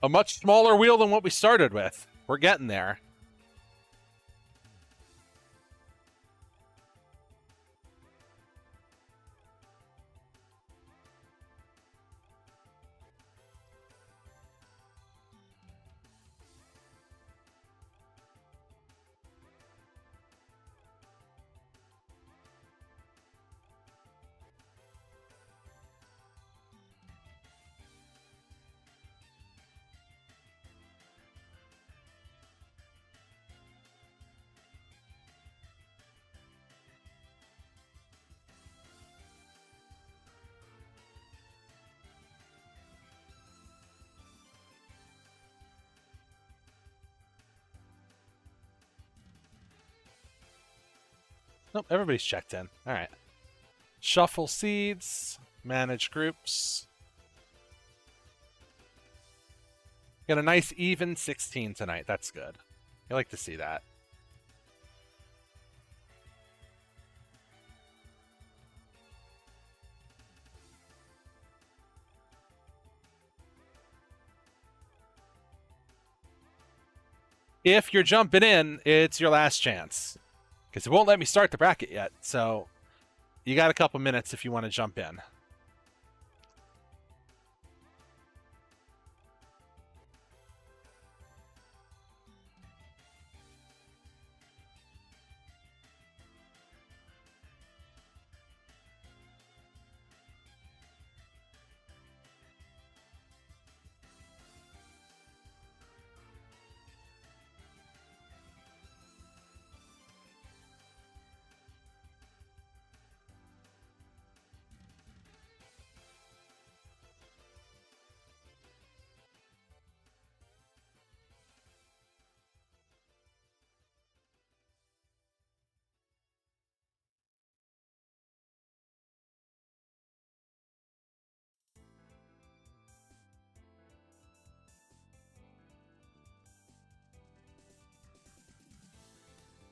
A much smaller wheel than what we started with. We're getting there. Nope, everybody's checked in. All right. Shuffle seeds, manage groups. Got a nice even 16 tonight. That's good. I like to see that. If you're jumping in, it's your last chance. Because it won't let me start the bracket yet, so you got a couple minutes if you want to jump in.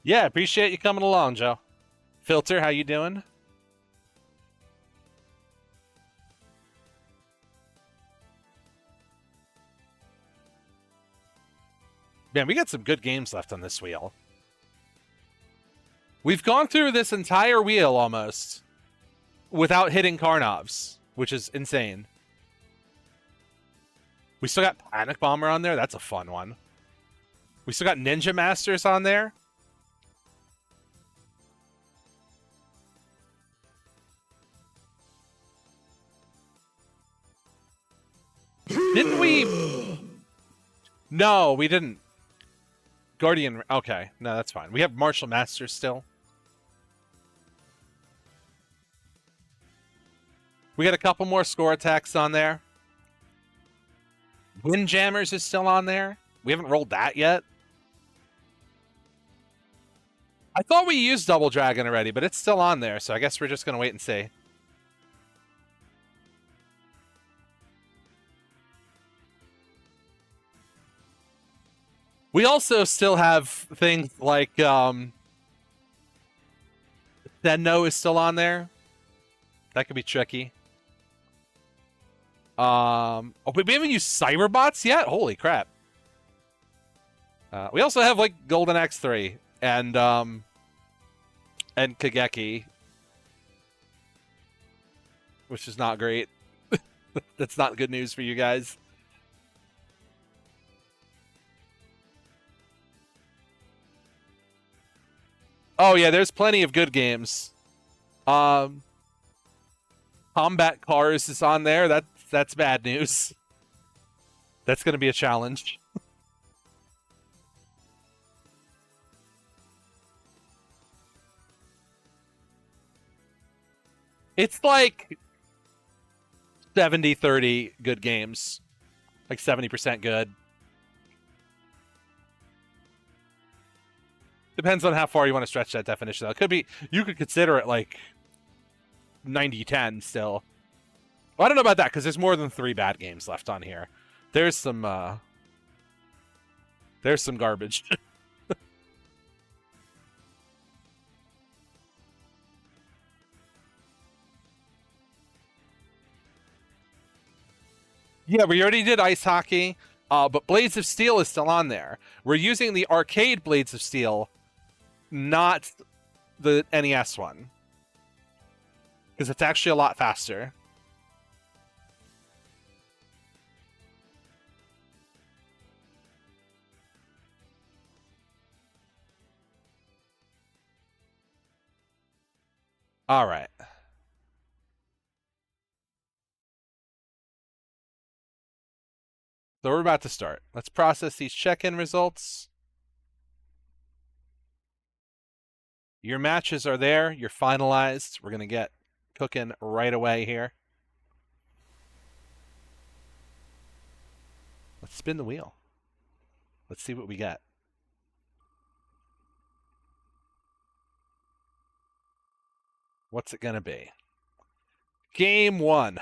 Yeah, appreciate you coming along, Joe. Filter, how you doing? Man, we got some good games left on this wheel. We've gone through this entire wheel almost without hitting Karnovs, which is insane. We still got Panic Bomber on there. That's a fun one. We still got Ninja Masters on there. Didn't we? No, we didn't. Guardian. Okay, no, that's fine. We have Martial Masters still. We got a couple more score attacks on there. Windjammers is still on there. We haven't rolled that yet. I thought we used Double Dragon already, but it's still on there, so I guess we're just going to wait and see. We also still have things like Sen-Know is still on there. That could be tricky. Oh, but we haven't used Cyberbots yet? Holy crap. We also have like Golden X3 and Kageki, which is not great. That's not good news for you guys. Oh yeah, there's plenty of good games. Combat Cars is on there. That's bad news. That's going to be a challenge. It's like 70-30 good games. Like 70% good. Depends on how far you want to stretch that definition, though. It could be, you could consider it like 90-10 still. Well, I don't know about that, because there's more than 3 bad games left on here. There's some garbage. Yeah, we already did ice hockey. But Blades of Steel is still on there. We're using the arcade Blades of Steel, not the NES one, because it's actually a lot faster. All right. So we're about to start. Let's process these check-in results. Your matches are there. You're finalized. We're going to get cooking right away here. Let's spin the wheel. Let's see what we get. What's it going to be? Game 1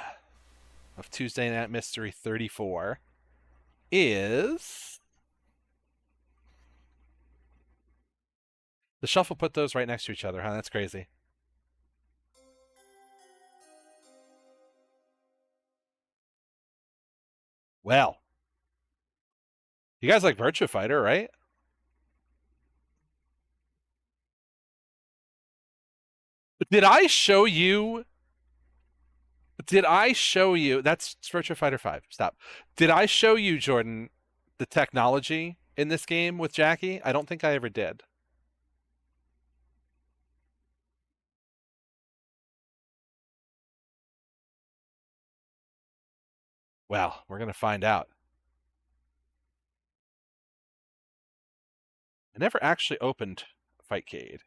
of Tuesday Night Mystery 34 is... The shuffle put those right next to each other, huh? That's crazy. Well. You guys like Virtua Fighter, right? Did I show you... That's Virtua Fighter 5. Stop. Did I show you, Jordan, the technology in this game with Jackie? I don't think I ever did. Well, we're going to find out. I never actually opened Fightcade.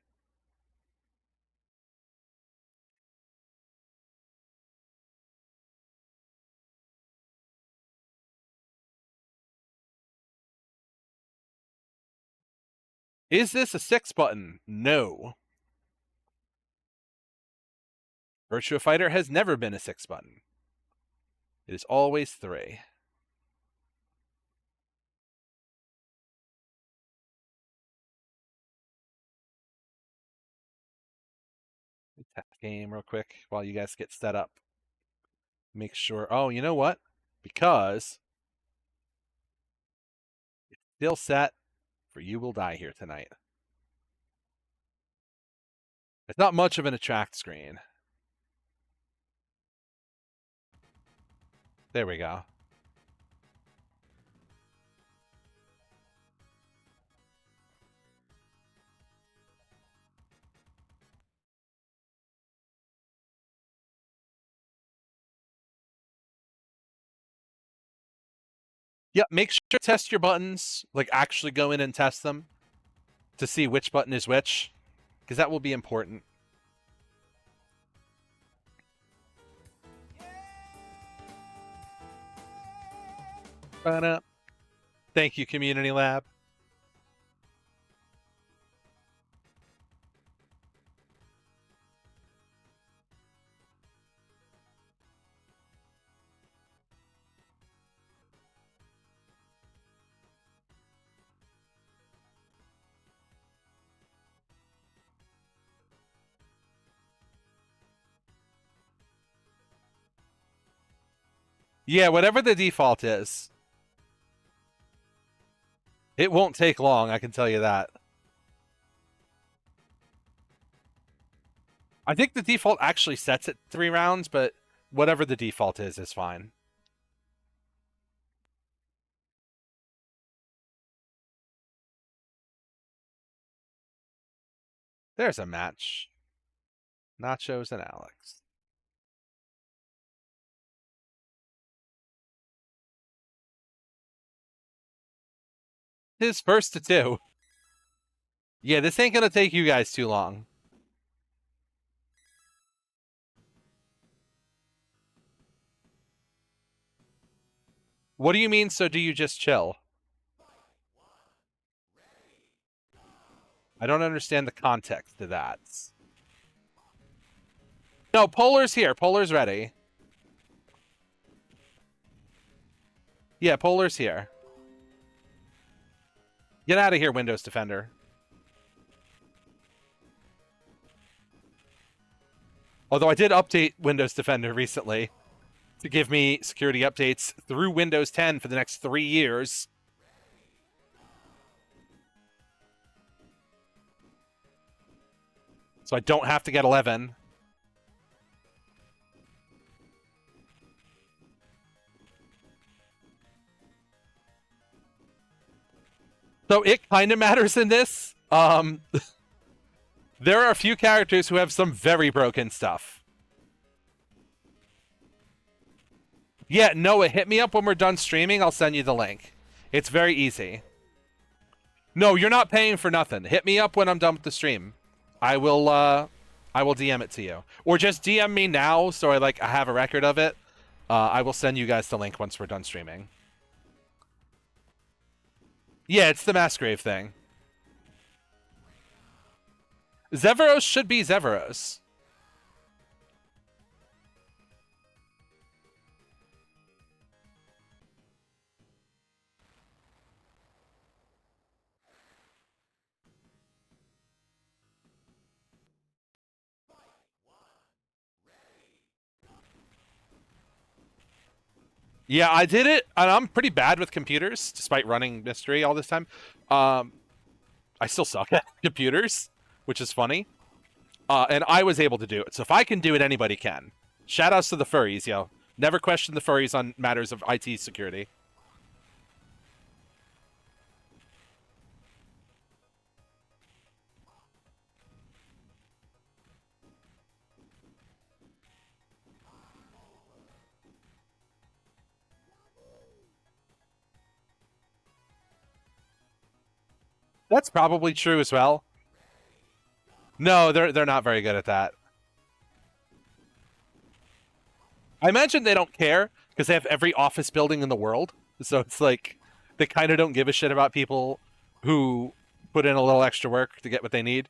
Is this a 6 button? No. Virtua Fighter has never been a 6 button. It is always 3. Test game real quick while you guys get set up. Make sure. Oh, you know what? Because it's still set for You Will Die Here tonight. It's not much of an attract screen. There we go. Yeah, make sure to test your buttons. Like, actually go in and test them to see which button is which, because that will be important. Thank you, Community Lab. Yeah, whatever the default is. It won't take long, I can tell you that. I think the default actually sets it 3 rounds, but whatever the default is fine. There's a match. Nachos and Alex. His first to 2. Yeah, this ain't gonna take you guys too long. What do you mean, so do you just chill? I don't understand the context to that. No, Polar's here. Polar's ready. Yeah, Polar's here. Get out of here, Windows Defender. Although I did update Windows Defender recently. to give me security updates through Windows 10 for the next 3 years. So I don't have to get 11. So it kind of matters in this. There are a few characters who have some very broken stuff. Yeah, Noah, hit me up when we're done streaming. I'll send you the link. It's very easy. No, you're not paying for nothing. Hit me up when I'm done with the stream. I will DM it to you. Or just DM me now so I have a record of it. I will send you guys the link once we're done streaming. Yeah, it's the mass grave thing. Zevros should be Zevros. Yeah, I did it, and I'm pretty bad with computers, despite running Mystery all this time. I still suck at computers, which is funny. And I was able to do it. So if I can do it, anybody can. Shoutouts to the furries, yo. Never question the furries on matters of IT security. That's probably true as well. No, they're not very good at that. I imagine they don't care because they have every office building in the world. So it's like they kind of don't give a shit about people who put in a little extra work to get what they need.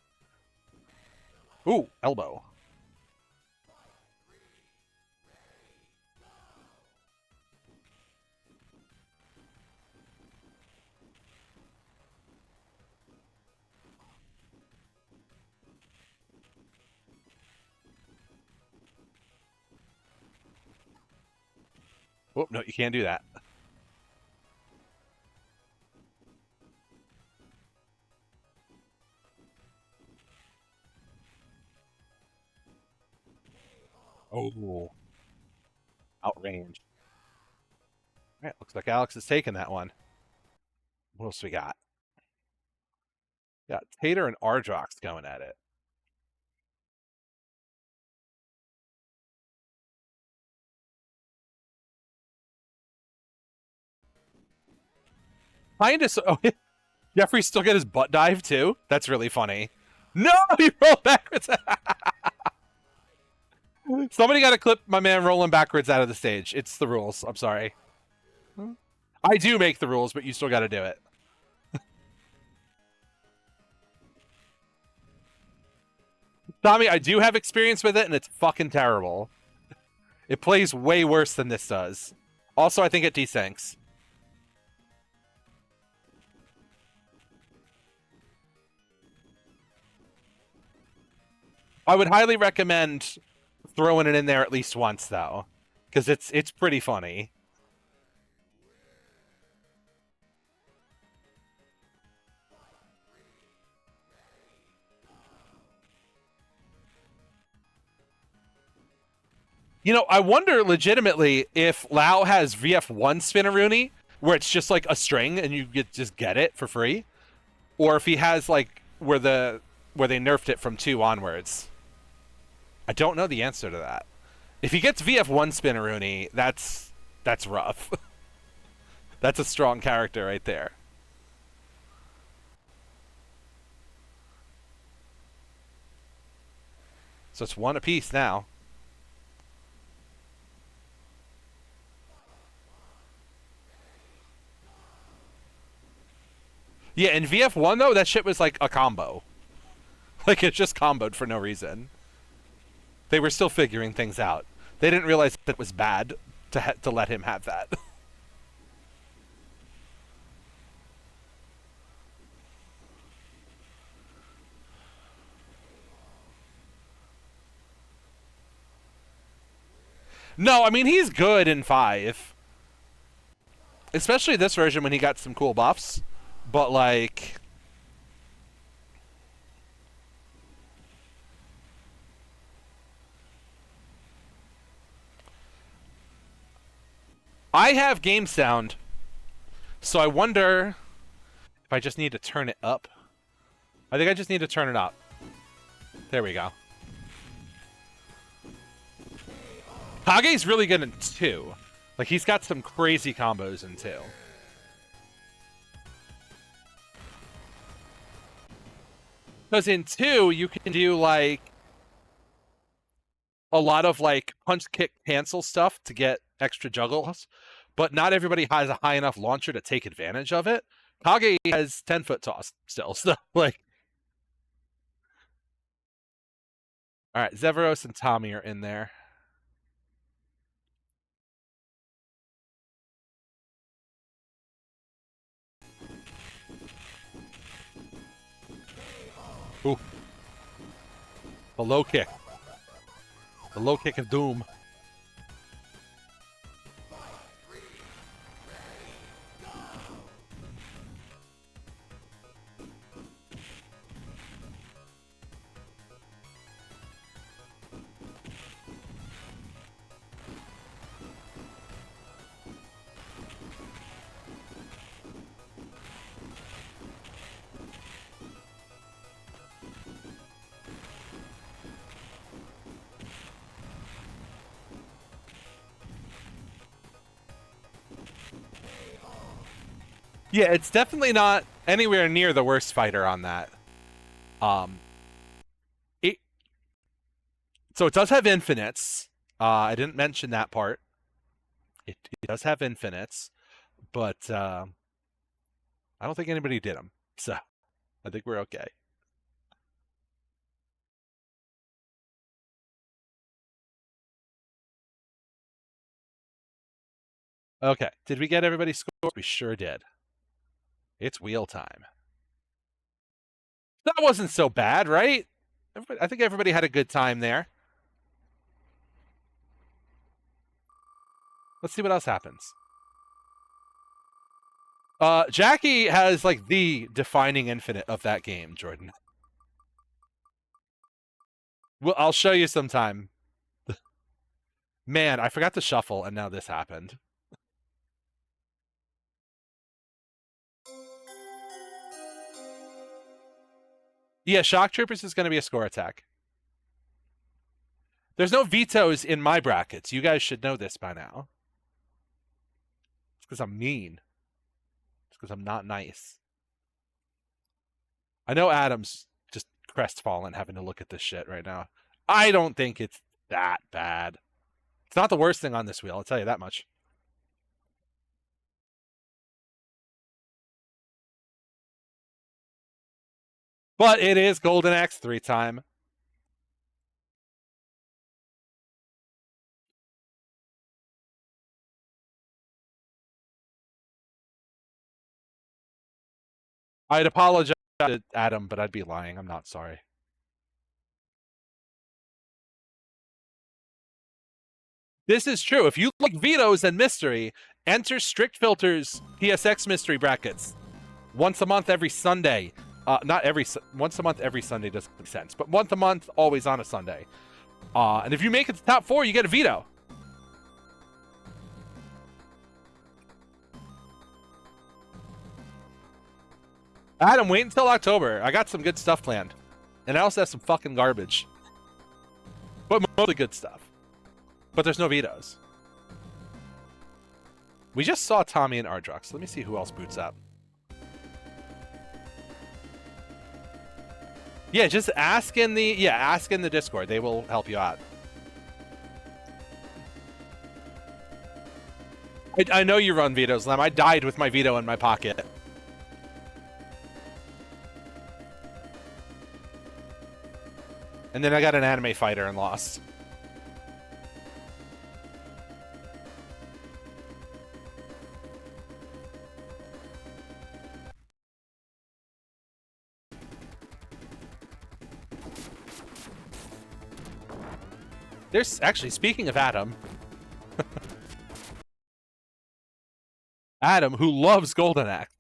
Ooh, elbow. Oh, no, you can't do that. Oh, outrange. All right, looks like Alex is taking that one. What else we got? Got Tater and Ardrox going at it. Kinda so. Oh, Jeffrey still get his butt dive too? That's really funny. No, he rolled backwards. Somebody got to clip my man rolling backwards out of the stage. It's the rules. I'm sorry. I do make the rules, but you still got to do it. Tommy, I do have experience with it, and it's fucking terrible. It plays way worse than this does. Also, I think it desyncs. I would highly recommend throwing it in there at least once, though, because it's pretty funny. You know, I wonder legitimately if Lao has VF1 Spinaroonie, where it's just like a string and you just get it for free, or if he has like where they nerfed it from 2 onwards. I don't know the answer to that. If he gets VF1 Spinaroonie, that's rough. That's a strong character right there. So it's 1 apiece now. Yeah, in VF1 though, that shit was like a combo. Like it just comboed for no reason. They were still figuring things out. They didn't realize that it was bad to let him have that. No, I mean, he's good in 5. Especially this version when he got some cool buffs. But, like... I have game sound. So I wonder if I just need to turn it up. I think I just need to turn it up. There we go. Kage's really good in 2. Like, he's got some crazy combos in 2. Because in 2, you can do, like, a lot of, like, punch, kick, cancel stuff to get extra juggles. But not everybody has a high enough launcher to take advantage of it. Kage has 10-foot toss still, so, like... Alright, Zevros and Tommy are in there. Ooh. The low kick. The low kick of doom. Yeah, it's definitely not anywhere near the worst fighter on that. So it does have infinites. I didn't mention that part. It does have infinites, but I don't think anybody did them. So I think we're okay. Okay, did we get everybody's score? We sure did. It's wheel time. That wasn't so bad, right? I think everybody had a good time there. Let's see what else happens. Jackie has, like, the defining infinite of that game, Jordan. Well, I'll show you sometime. Man, I forgot to shuffle, and now this happened. Yeah, Shock Troopers is going to be a score attack. There's no vetoes in my brackets. You guys should know this by now. It's because I'm mean. It's because I'm not nice. I know Adam's just crestfallen having to look at this shit right now. I don't think it's that bad. It's not the worst thing on this wheel, I'll tell you that much. But it is Golden Axe 3 time. I'd apologize to Adam, but I'd be lying. I'm not sorry. This is true. If you like vetoes and mystery, enter Strict Filters PSX mystery brackets. Once a month, every Sunday. Not every... Once a month, every Sunday doesn't make sense. But once a month, always on a Sunday. And if you make it to top 4, you get a veto. Adam, wait until October. I got some good stuff planned. And I also have some fucking garbage. But mostly good stuff. But there's no vetoes. We just saw Tommy and Ardrox. Let me see who else boots up. Yeah, just ask in the Discord. They will help you out. I know you run vetoes, Lem. I died with my veto in my pocket. And then I got an anime fighter and lost. There's actually, speaking of Adam, Adam, who loves Golden Axe,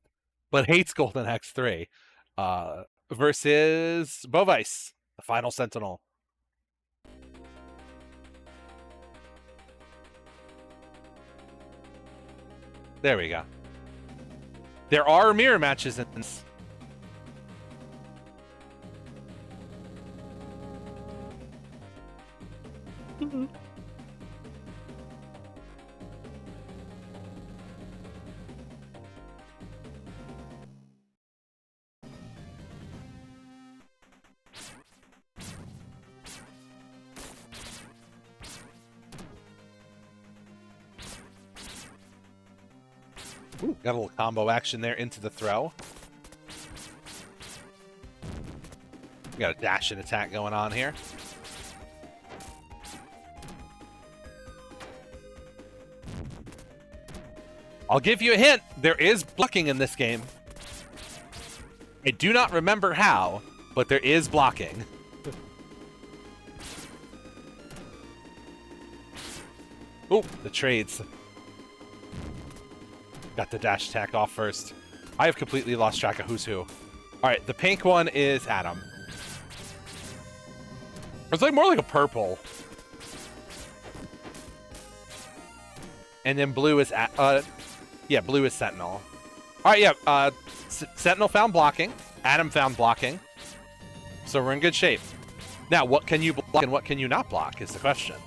but hates Golden Axe 3, versus Bovice, the final Sentinel. There we go. There are mirror matches in this. Ooh, got a little combo action there into the throw. We got a dash and attack going on here. I'll give you a hint. There is blocking in this game. I do not remember how, but there is blocking. Oh, the trades. Got the dash attack off first. I have completely lost track of who's who. All right, the pink one is Adam. It's like more like a purple. And then blue is blue is Sentinel. All right, yeah. Sentinel found blocking. Adam found blocking. So we're in good shape. Now, what can you block and what can you not block is the question.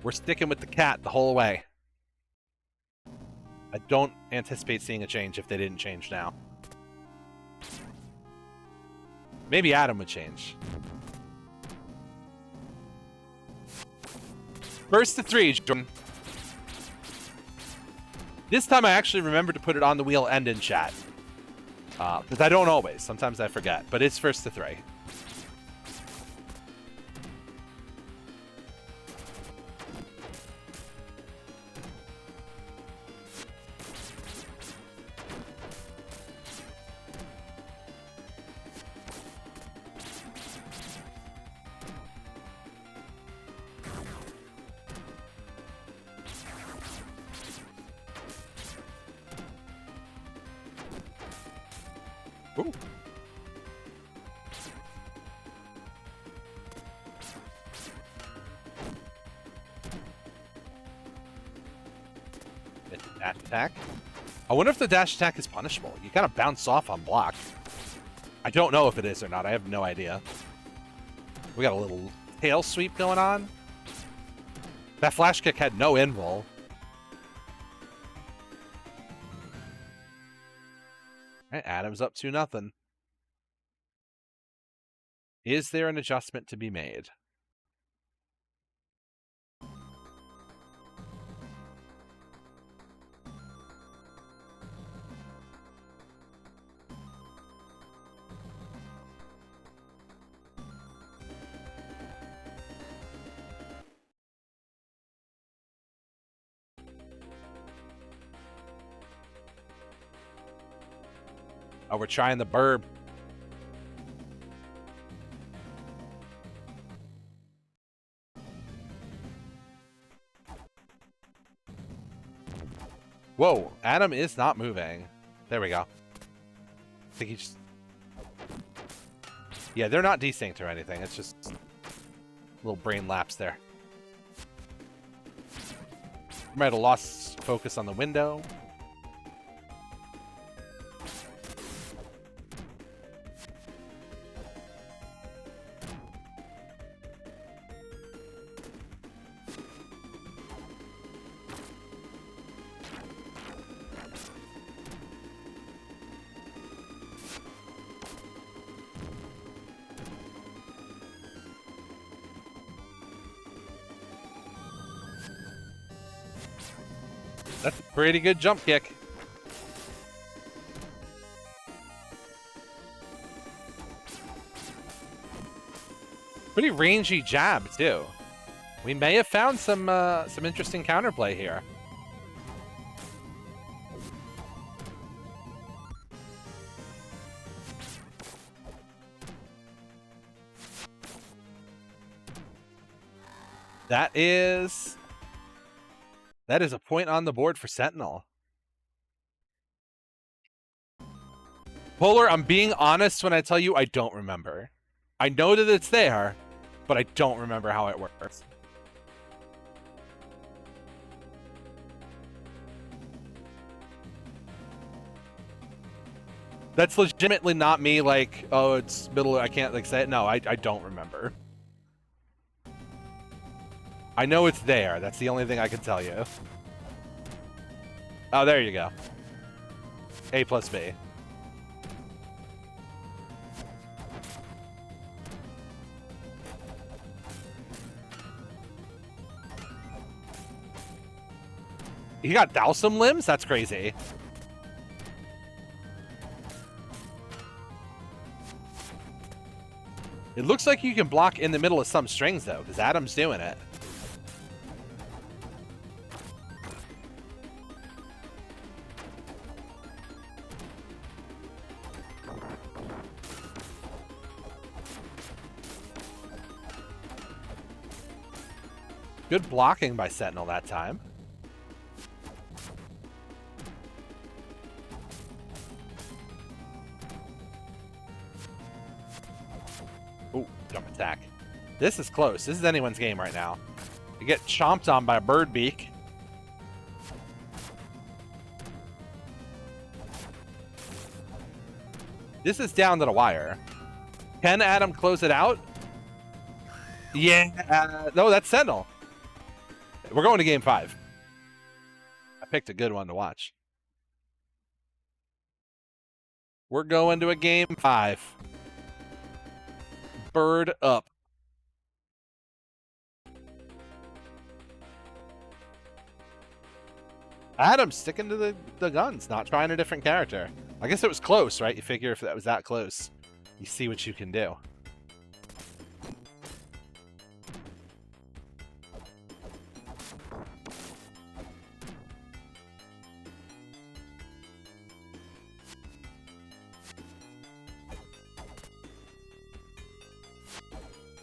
We're sticking with the cat the whole way. I don't anticipate seeing a change if they didn't change now. Maybe Adam would change. First to 3, Jordan. This time I actually remember to put it on the wheel and in chat. Because I don't always. Sometimes I forget. But it's first to 3. Ooh. Dash attack. I wonder if the dash attack is punishable. You kind of bounce off on block. I don't know if it is or not. I have no idea. We got a little tail sweep going on. That flash kick had no invul. Right, Adam's up 2-0. Is there an adjustment to be made? Oh, we're trying the burb. Whoa, Adam is not moving. There we go. I think he just... Yeah, they're not desynced or anything. It's just a little brain lapse there. Might have lost focus on the window. That's a pretty good jump kick. Pretty rangy jab, too. We may have found some interesting counterplay here. That is a point on the board for Sen-Know. Polar, I'm being honest when I tell you I don't remember. I know that it's there, but I don't remember how it works. That's legitimately not me like, oh, it's middle, I can't like say it. No, I don't remember. I know it's there. That's the only thing I can tell you. Oh, there you go. A plus B. He got Dowsum limbs? That's crazy. It looks like you can block in the middle of some strings, though, because Adam's doing it. Good blocking by Sen-Know that time. Ooh, jump attack. This is close. This is anyone's game right now. You get chomped on by a bird beak. This is down to the wire. Can Adam close it out? Yeah. No, that's Sen-Know. We're going to game 5. I picked a good one to watch. We're going to a game 5. Bird up. Adam's sticking to the guns, not trying a different character. I guess it was close, right? You figure if that was that close, you see what you can do.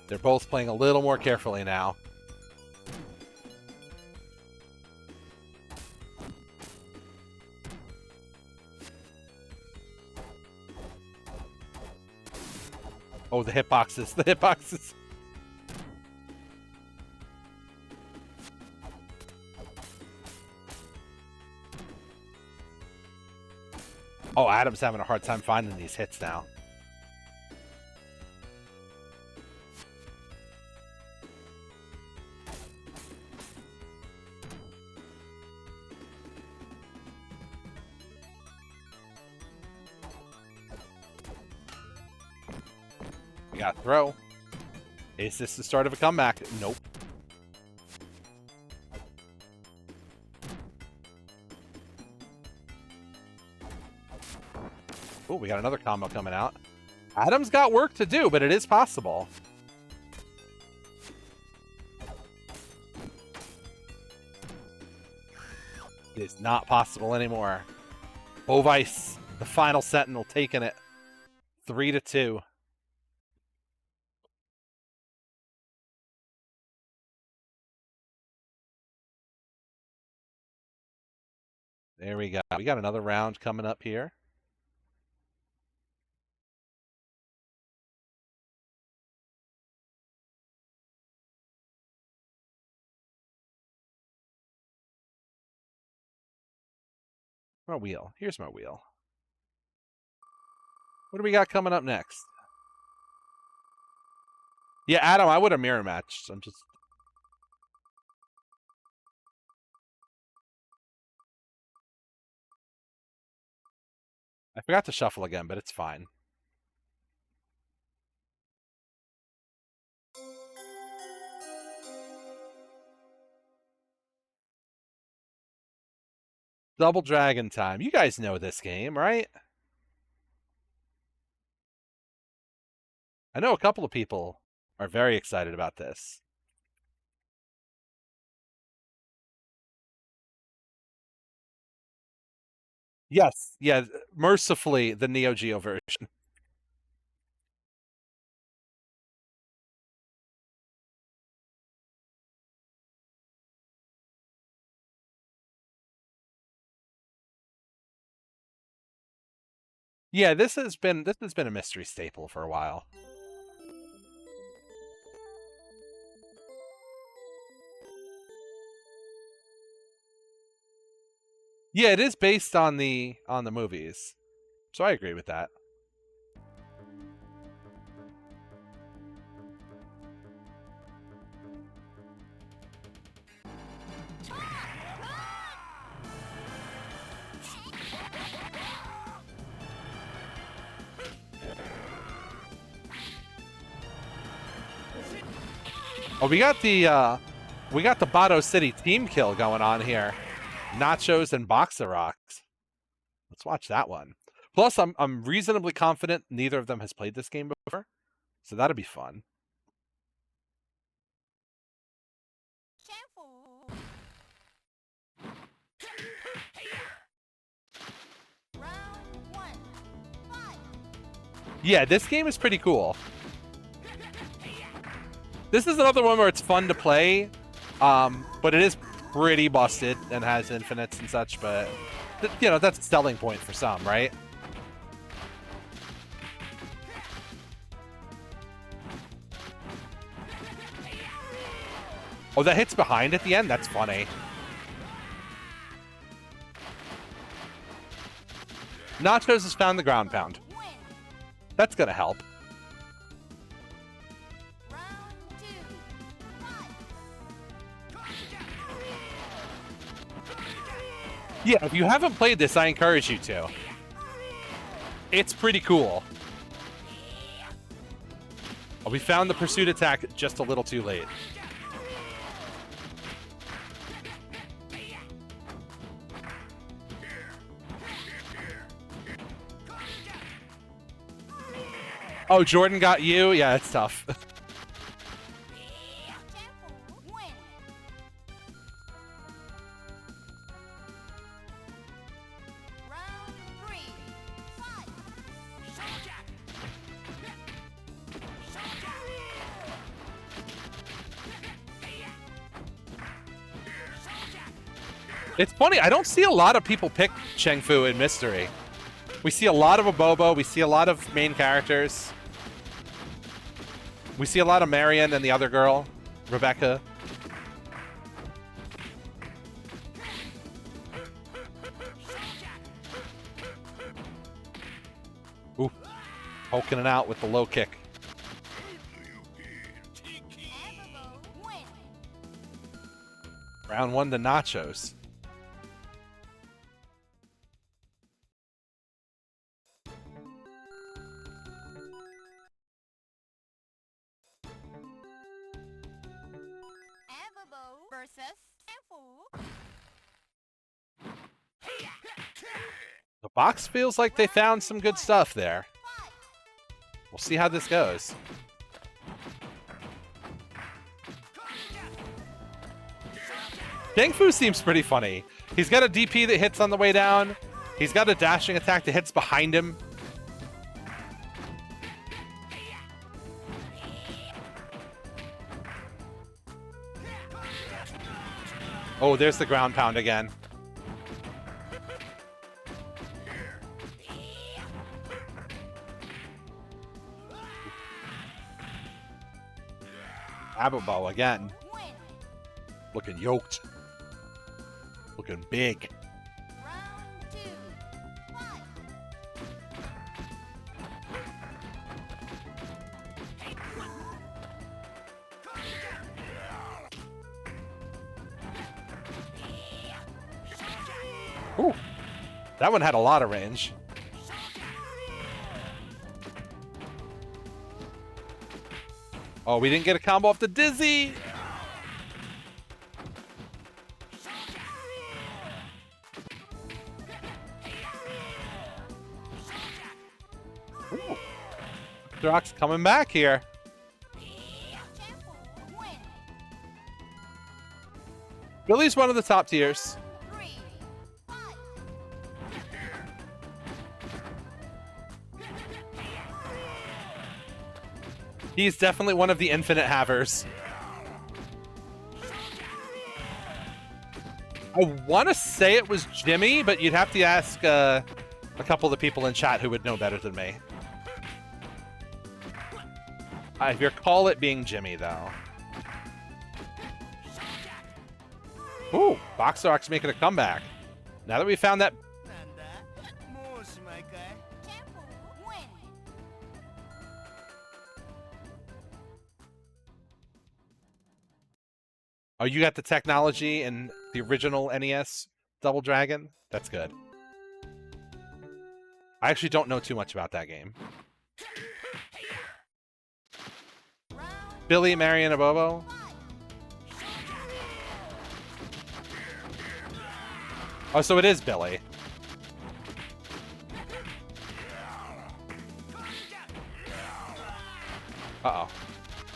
They're both playing a little more carefully now. Oh, the hitboxes. The hitboxes. Oh, Adam's having a hard time finding these hits now. We got throw. Is this the start of a comeback? Nope. Oh, we got another combo coming out. Adam's got work to do, but it is possible. It is not possible anymore. Ovice, the final Sentinel, taking it 3-2. There we go. We got another round coming up here. My wheel. Here's my wheel. What do we got coming up next? Yeah, Adam, I would have mirror matched. I'm just... I forgot to shuffle again, but it's fine. Double Dragon time. You guys know this game, right? I know a couple of people are very excited about this. Yes, yeah, mercifully the Neo Geo version. Yeah, this has been a mystery staple for a while. Yeah, it is based on the movies. So I agree with that. Oh, we got the Bado City team kill going on here. Nachos and Boxer Rocks. Let's watch that one. Plus, I'm reasonably confident neither of them has played this game before, so that'll be fun. Yeah, this game is pretty cool. This is another one where it's fun to play, but it is pretty busted and has infinites and such, but you know, that's a selling point for some, right? Oh, that hits behind at the end? That's funny. Nachos has found the ground pound. That's gonna help. Yeah, if you haven't played this, I encourage you to. It's pretty cool. Oh, we found the pursuit attack just a little too late. Oh, Jordan got you? Yeah, it's tough. It's funny, I don't see a lot of people pick Cheng Fu in Mystery. We see a lot of Abobo, we see a lot of main characters. We see a lot of Marion and the other girl, Rebecca. Ooh, poking it out with the low kick. Round one to Nachos. The box feels like they found some good stuff there. We'll see how this goes. Cheng Fu seems pretty funny. He's got a DP that hits on the way down. He's got a dashing attack that hits behind him. Oh, there's the ground pound again. Abobo again. Looking yoked. Looking big. Ooh, that one had a lot of range. Oh, we didn't get a combo off the Dizzy. Ooh. Drock's coming back here. Billy's one of the top tiers. He's definitely one of the infinite havers. I want to say it was Jimmy, but you'd have to ask a couple of the people in chat who would know better than me. I recall it being Jimmy, though. Ooh, Boxer Ox making a comeback. Now that we found that... Oh, you got the technology in the original NES Double Dragon? That's good. I actually don't know too much about that game. Billy, Marion, Abobo? Oh, so it is Billy. Uh-oh.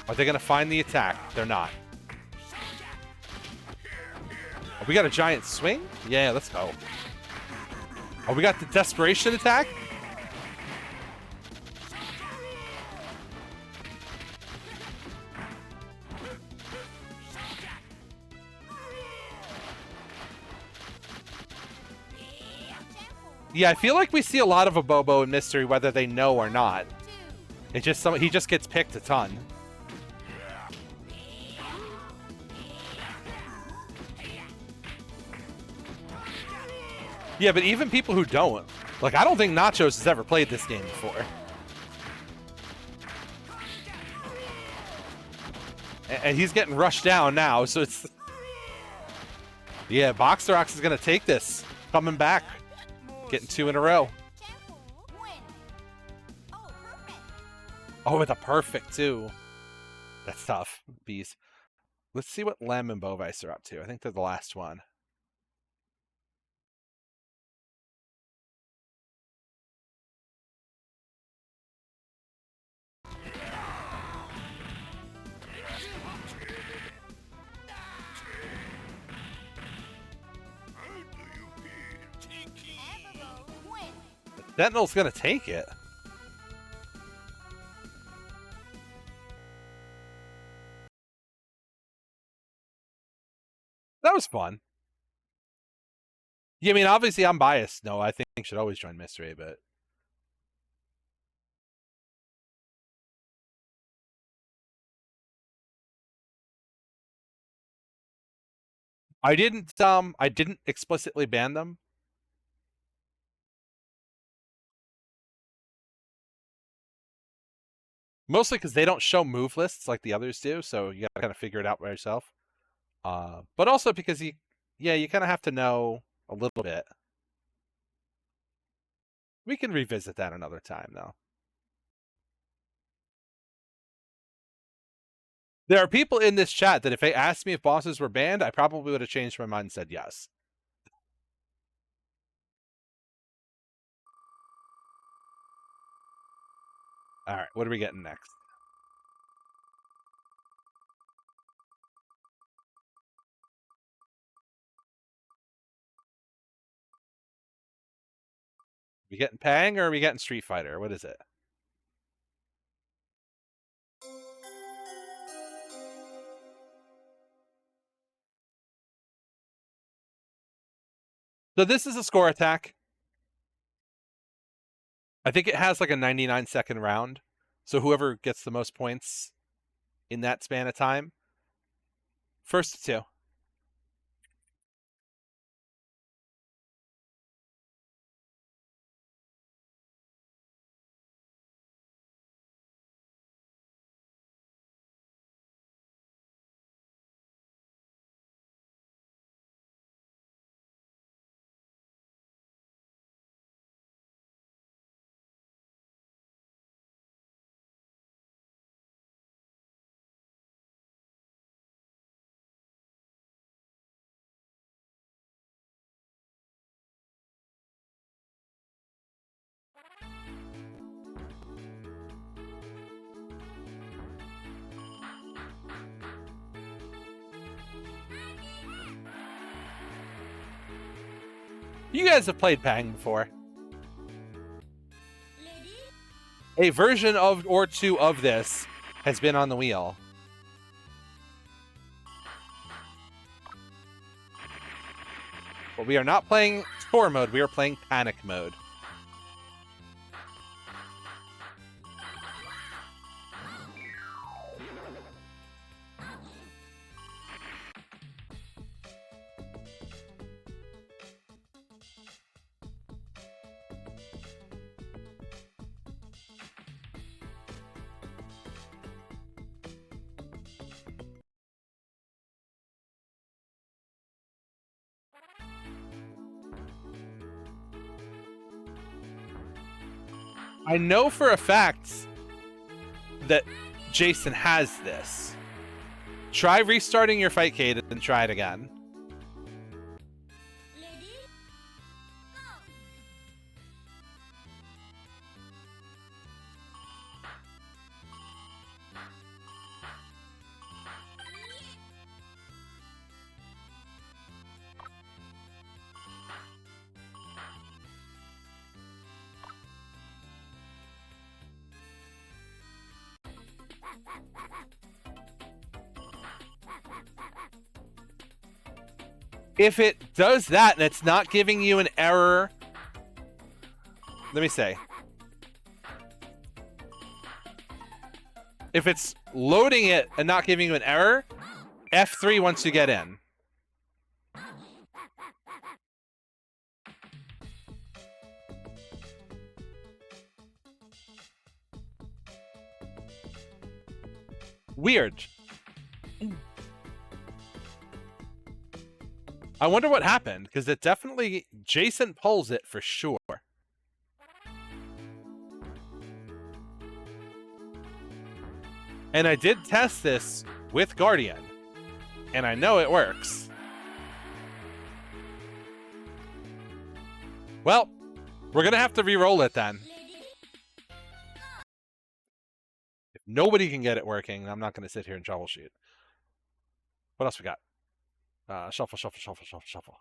Are they going to find the attack? They're not. Oh, we got a giant swing? Yeah, let's go. Oh, we got the desperation attack? Yeah, I feel like we see a lot of Abobo in Mystery, whether they know or not. It's just he just gets picked a ton. Yeah, but even people who don't, like, I don't think Nachos has ever played this game before. And he's getting rushed down now, so it's... Yeah, Boxer Ox is going to take this. Coming back. Getting 2 in a row. Oh, with a perfect, too. That's tough. Bees. Let's see what Lem and Bovice are up to. I think they're the last one. Sentinel's gonna take it. That was fun. Yeah, I mean, obviously I'm biased. No, I think should always join Mystery, but... I didn't explicitly ban them. Mostly because they don't show move lists like the others do, so you gotta kind of figure it out by yourself. But also because you kind of have to know a little bit. We can revisit that another time, though. There are people in this chat that if they asked me if bosses were banned, I probably would have changed my mind and said yes. All right, what are we getting next? We getting Pang or are we getting Street Fighter? What is it? So this is a score attack. I think it has like a 99-second round. So whoever gets the most points in that span of time. First to 2. You guys have played Pang before. A version of or two of this has been on the wheel. But we are not playing Tour mode, we are playing Panic mode. I know for a fact that Jason has this. Try restarting your fight, Cade, and try it again. If it does that and it's not giving you an error, let me say. If it's loading it and not giving you an error, F3 once you get in. Weird. I wonder what happened, because it definitely... Jason pulls it for sure. And I did test this with Guardian, and I know it works. Well, we're going to have to re-roll it then. If nobody can get it working, I'm not going to sit here and troubleshoot. What else we got? Shuffle, shuffle, shuffle, shuffle, shuffle.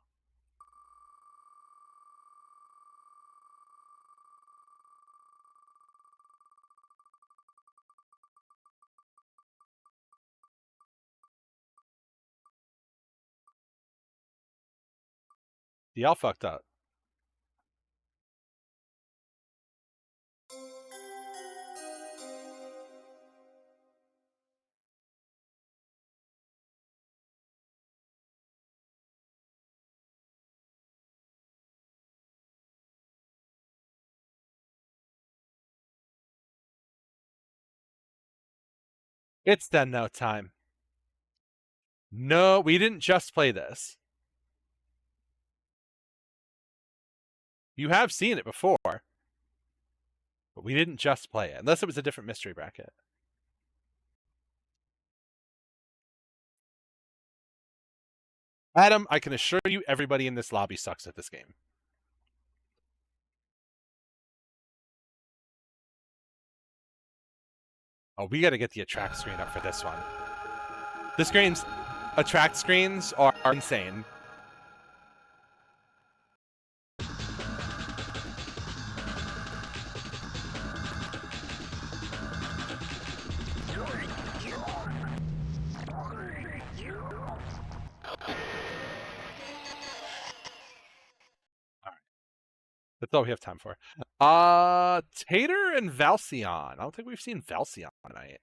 Y'all fucked up. It's Sen-Know time. No, we didn't just play this. You have seen it before. But we didn't just play it, unless it was a different mystery bracket. Adam, I can assure you everybody in this lobby sucks at this game. Oh, we got to get the attract screen up for this one. This game's attract screens are insane. That's all we have time for. Tater and Valcion. I don't think we've seen Valcion tonight.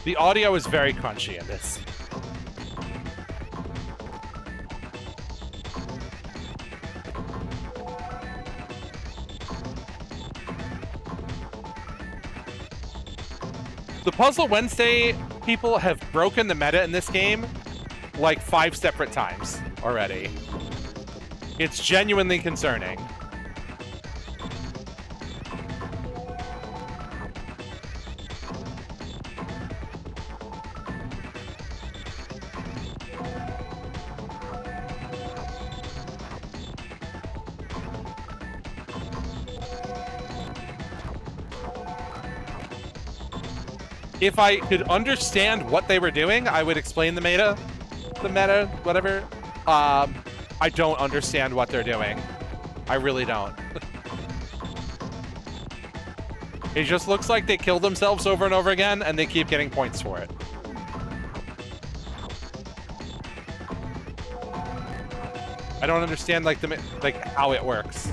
The audio is very crunchy in this. The Puzzle Wednesday people have broken the meta in this game like 5 separate times already. It's genuinely concerning. if I could understand what they were doing, I would explain the meta, whatever. I don't understand what they're doing. I really don't. It just looks like they kill themselves over and over again, and they keep getting points for it. I don't understand like how it works.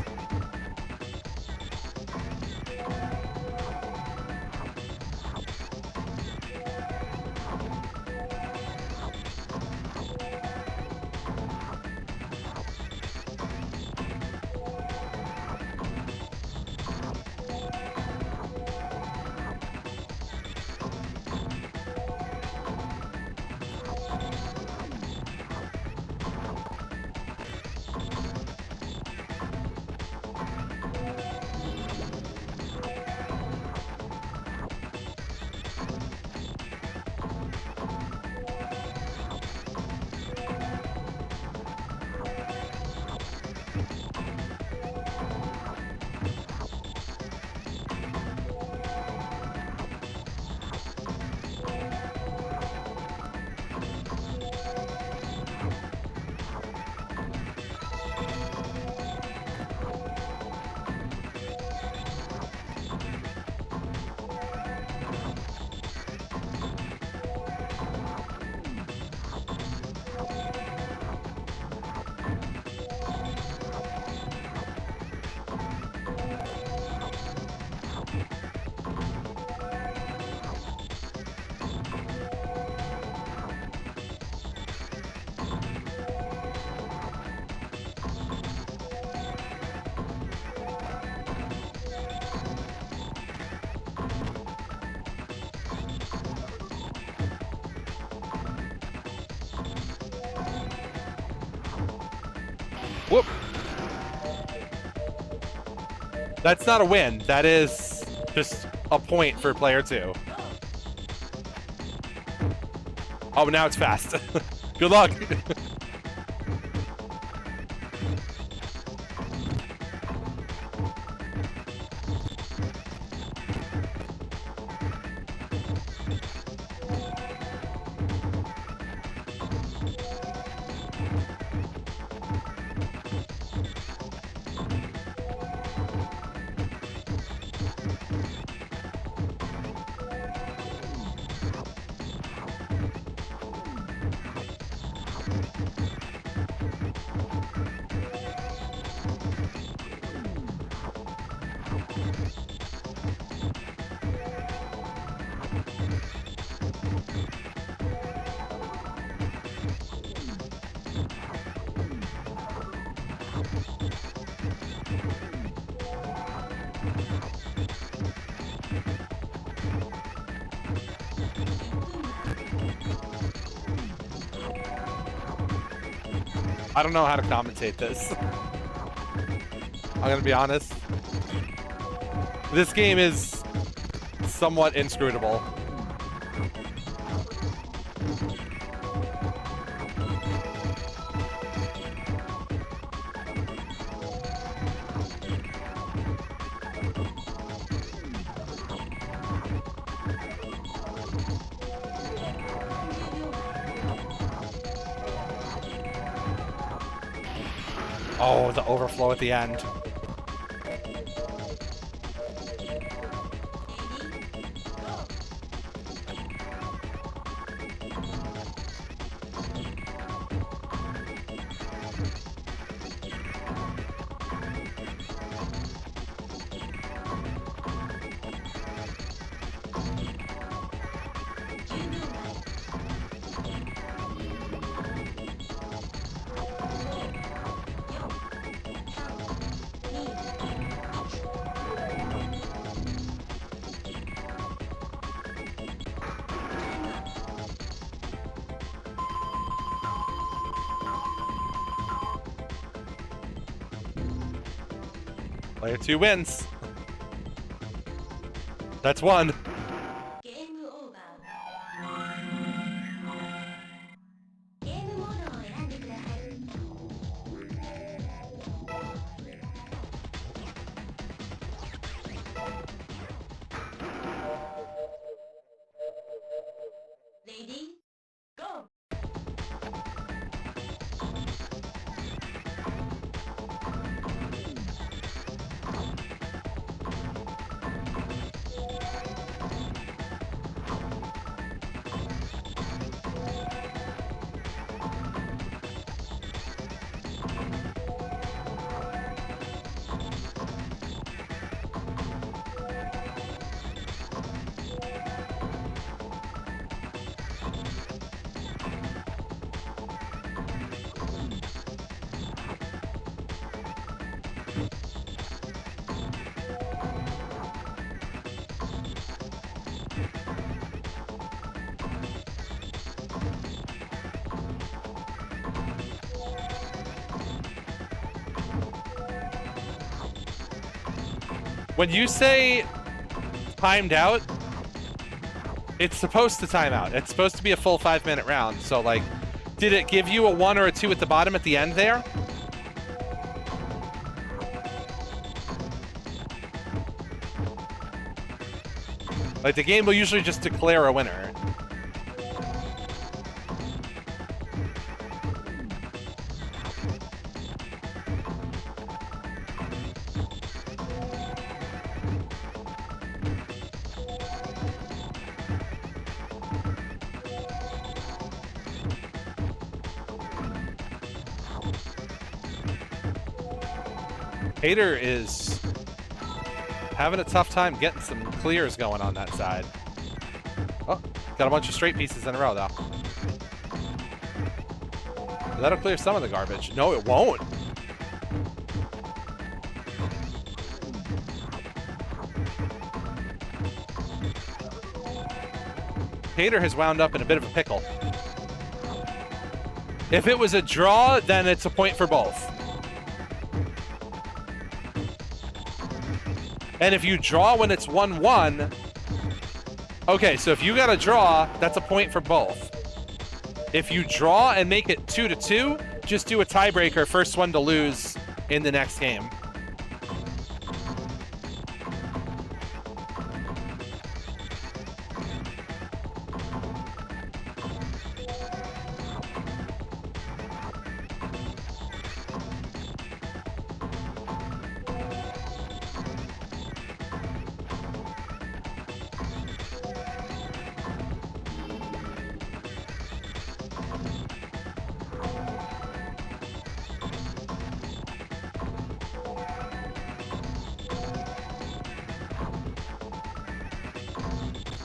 Whoop. That's not a win. That is just a point for player 2. Oh, now it's fast. Good luck. I don't know how to commentate this. I'm gonna be honest. This game is somewhat inscrutable. Oh, the overflow at the end. Player 2 wins. That's one. When you say timed out, it's supposed to time out. It's supposed to be a full 5-minute round. So, like, did it give you a 1 or a 2 at the bottom at the end there? Like, the game will usually just declare a winner. Hater is having a tough time getting some clears going on that side. Oh, got a bunch of straight pieces in a row, though. That'll clear some of the garbage. No, it won't. Hater has wound up in a bit of a pickle. If it was a draw, then it's a point for both. And if you draw when it's 1-1, okay, so if you got a draw, that's a point for both. If you draw and make it 2-2, just do a tiebreaker, first one to lose in the next game.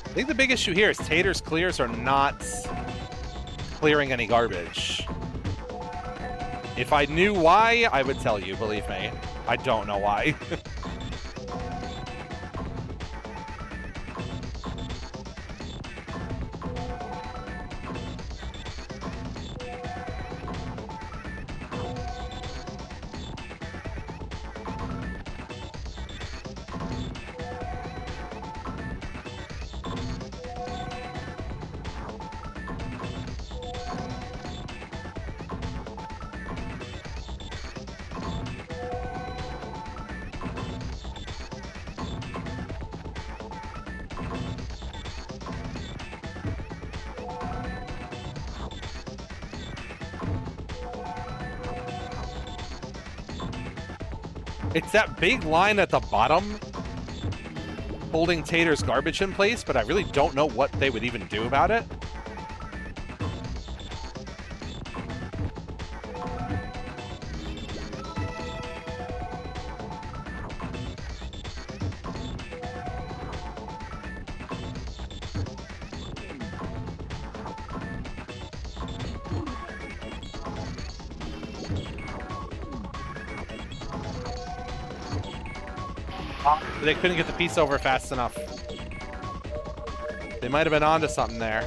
I think the big issue here is Tater's clears are not clearing any garbage. If I knew why, I would tell you, believe me. I don't know why. It's that big line at the bottom holding Tater's garbage in place, but I really don't know what they would even do about it. They couldn't get the piece over fast enough. They might have been onto something there.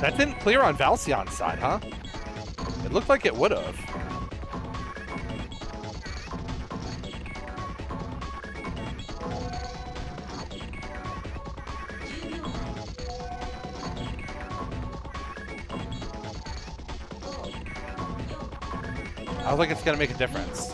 That didn't clear on Valsion's side, huh? It looked like it would have. I don't think it's gonna make a difference.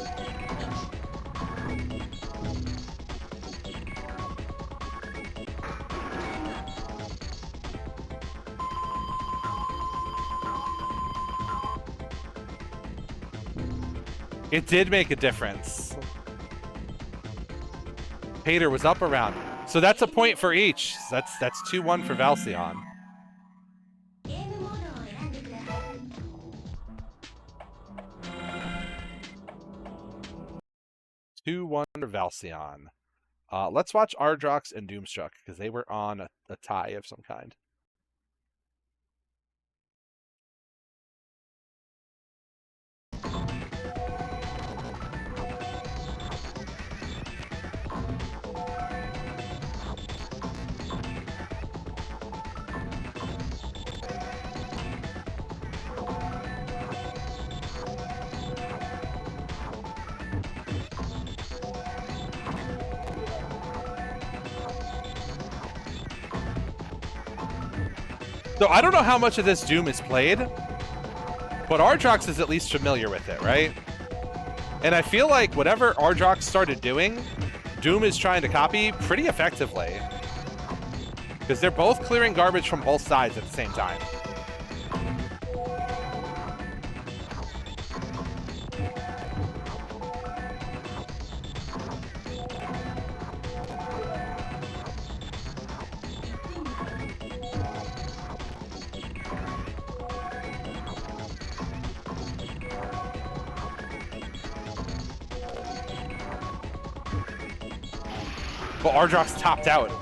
It did make a difference. Hater was up around. So that's a point for each. That's 2-1 for Valcion. 2-1 for Valcion. Let's watch Ardrox and Doomstruck because they were on a tie of some kind. So I don't know how much of this Doom is played, but Ardrox is at least familiar with it, right? And I feel like whatever Ardrox started doing, Doom is trying to copy pretty effectively. Because they're both clearing garbage from both sides at the same time. But Ardrox topped out.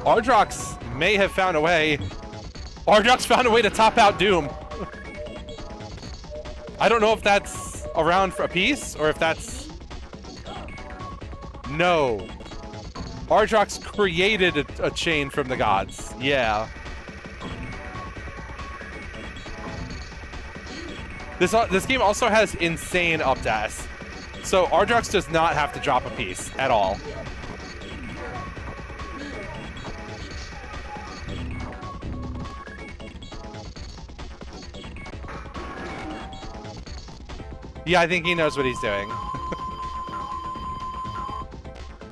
Ardrox may have found a way. Ardrox found a way to top out Doom. I don't know if that's around for a piece or if that's... No. Ardrox created a chain from the gods. Yeah. This game also has insane up dash. So Ardrox does not have to drop a piece at all. Yeah, I think he knows what he's doing.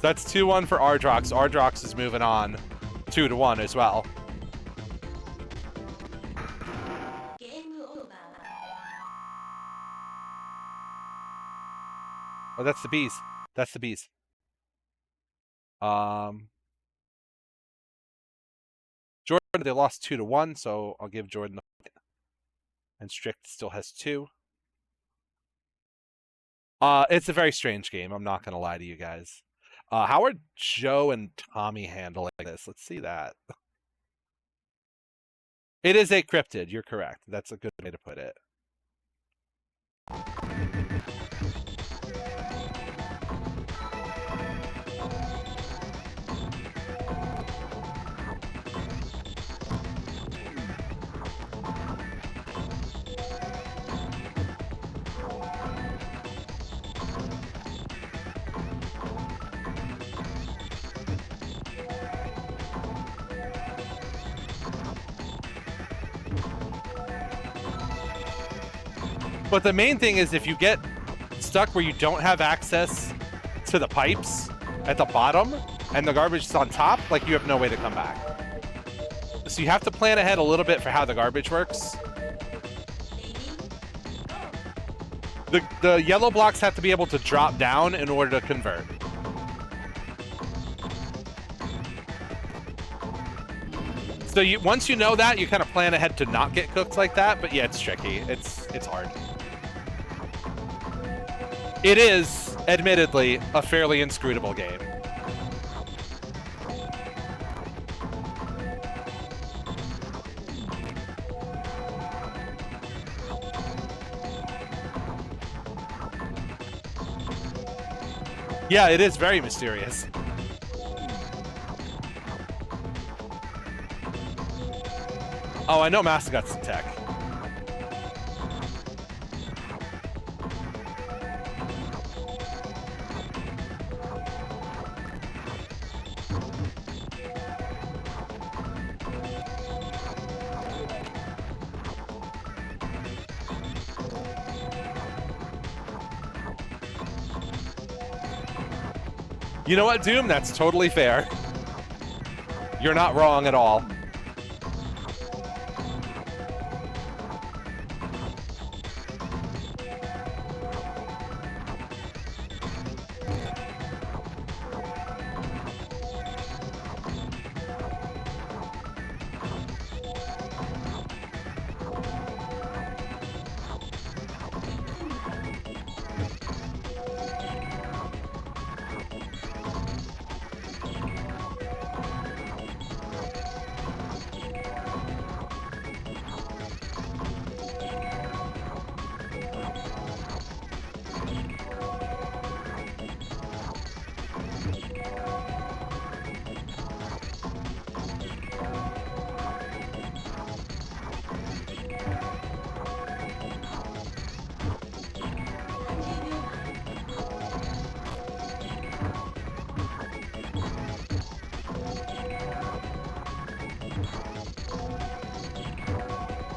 That's 2-1 for Ardrox. Ardrox is moving on 2-1 as well. Oh, that's the bees. That's the bees. Jordan, they lost 2-1, so I'll give Jordan the point. And Strict still has 2. It's a very strange game. I'm not going to lie to you guys. How are Joe and Tommy handling this? Let's see that. It is a cryptid. You're correct. That's a good way to put it. But the main thing is if you get stuck where you don't have access to the pipes at the bottom and the garbage is on top, like you have no way to come back. So you have to plan ahead a little bit for how the garbage works. The yellow blocks have to be able to drop down in order to convert. So once you know that, you kind of plan ahead to not get cooked like that. But yeah, it's tricky. It's hard. It is, admittedly, a fairly inscrutable game. Yeah, it is very mysterious. Oh, I know Massa got some tech. You know what, Doom? That's totally fair. You're not wrong at all.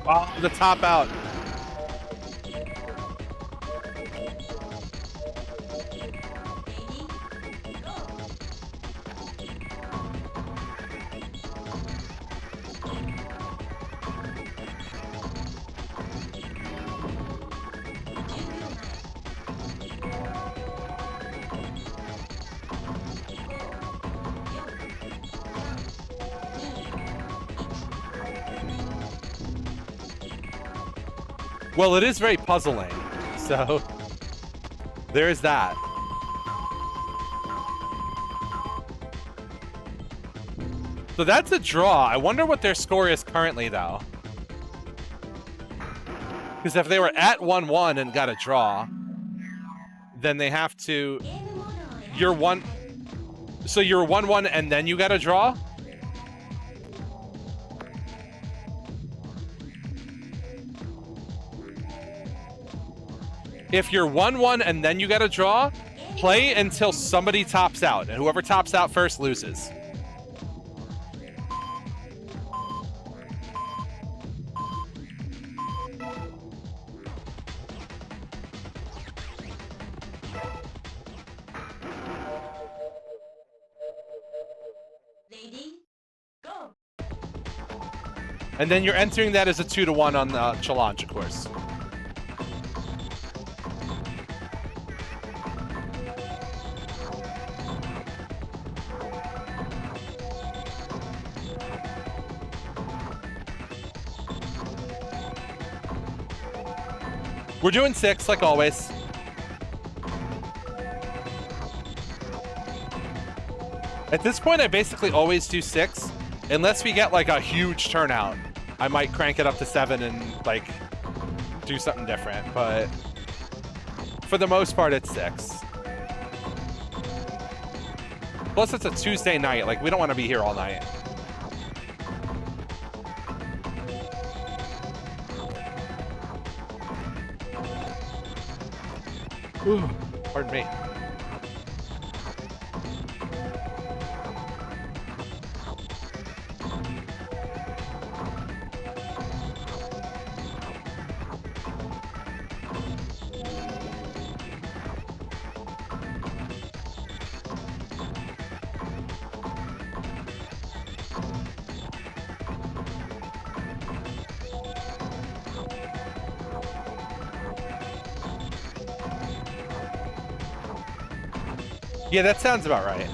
Oh, the top out. Well, it is very puzzling, so there is that. So that's a draw. I wonder what their score is currently, though. Because if they were at 1-1 and got a draw, then they have to... You're 1... So you're 1-1 and then you got a draw? If you're 1-1 and then you get a draw, play until somebody tops out, and whoever tops out first loses. Lady, go. And then you're entering that as a 2-1 on the challenge, of course. We're doing 6, like always. At this point, I basically always do 6, unless we get like a huge turnout. I might crank it up to 7 and like do something different, but for the most part, it's 6. Plus, it's a Tuesday night. Like, we don't want to be here all night. Ooh, pardon me. Yeah, that sounds about right.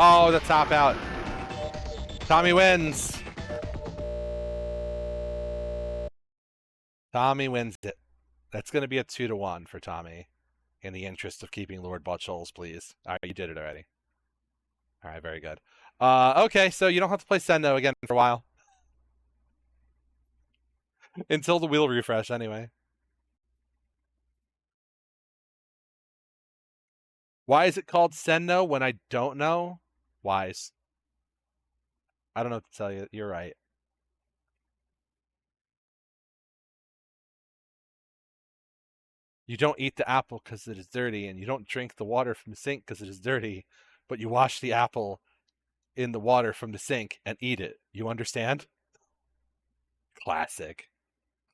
Oh, the top out. Tommy wins. Tommy wins it. That's going to be a 2-1 for Tommy. In the interest of keeping Lord Butchels, please. All right, you did it already. All right, very good. Okay, so you don't have to play Sen-Know again for a while. Until the wheel refresh, anyway. Why is it called Sen-Know when I don't know? Wise. I don't know what to tell you. You're right. You don't eat the apple because it is dirty, and you don't drink the water from the sink because it is dirty, but you wash the apple in the water from the sink and eat it. You understand? Classic.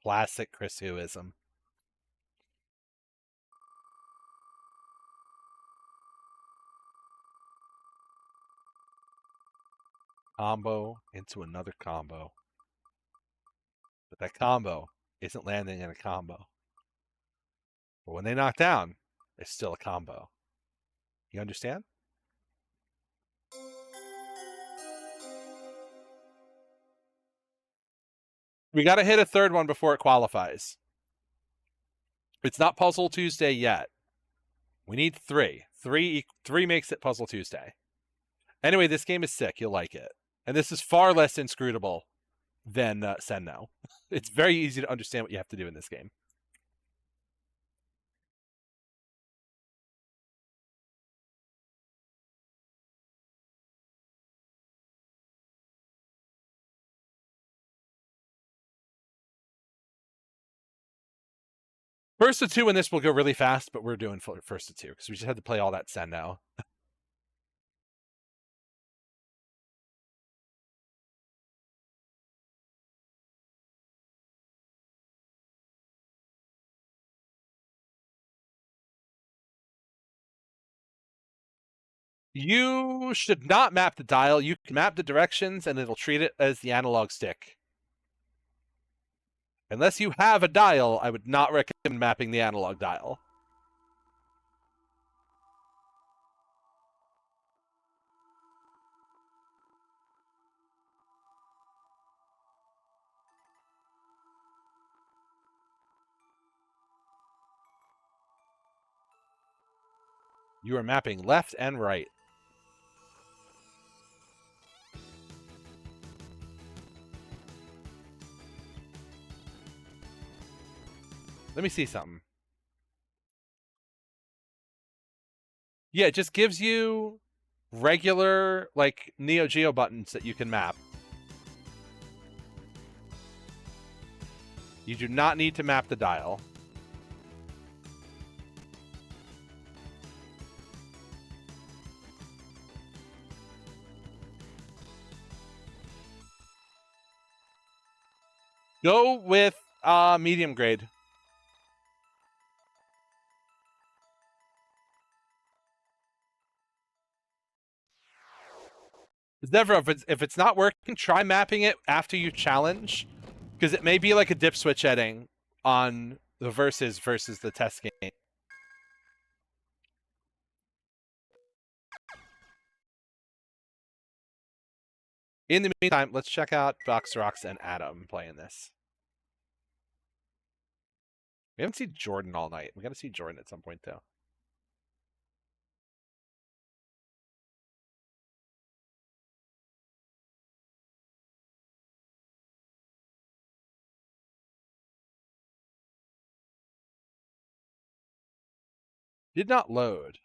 Classic Chris Whoism. Combo into another combo. But that combo isn't landing in a combo. But when they knock down, it's still a combo. You understand? We got to hit a third one before it qualifies. It's not Puzzle Tuesday yet. We need three. Three makes it Puzzle Tuesday. Anyway, this game is sick. You'll like it. And this is far less inscrutable than Sen-Know. It's very easy to understand what you have to do in this game. First to two in this will go really fast, but we're doing first to two because we just had to play all that Sen-Know. You should not map the dial. You can map the directions and it'll treat it as the analog stick. Unless you have a dial, I would not recommend mapping the analog dial. You are mapping left and right. Let me see something. Yeah, it just gives you regular, like, Neo Geo buttons that you can map. You do not need to map the dial. Go with medium grade. Zevro, if it's not working, try mapping it after you challenge, because it may be like a dip switch heading on the versus the test game. In the meantime, let's check out Box Rocks and Adam playing this. We haven't seen Jordan all night. We got to see Jordan at some point, though. Did not load.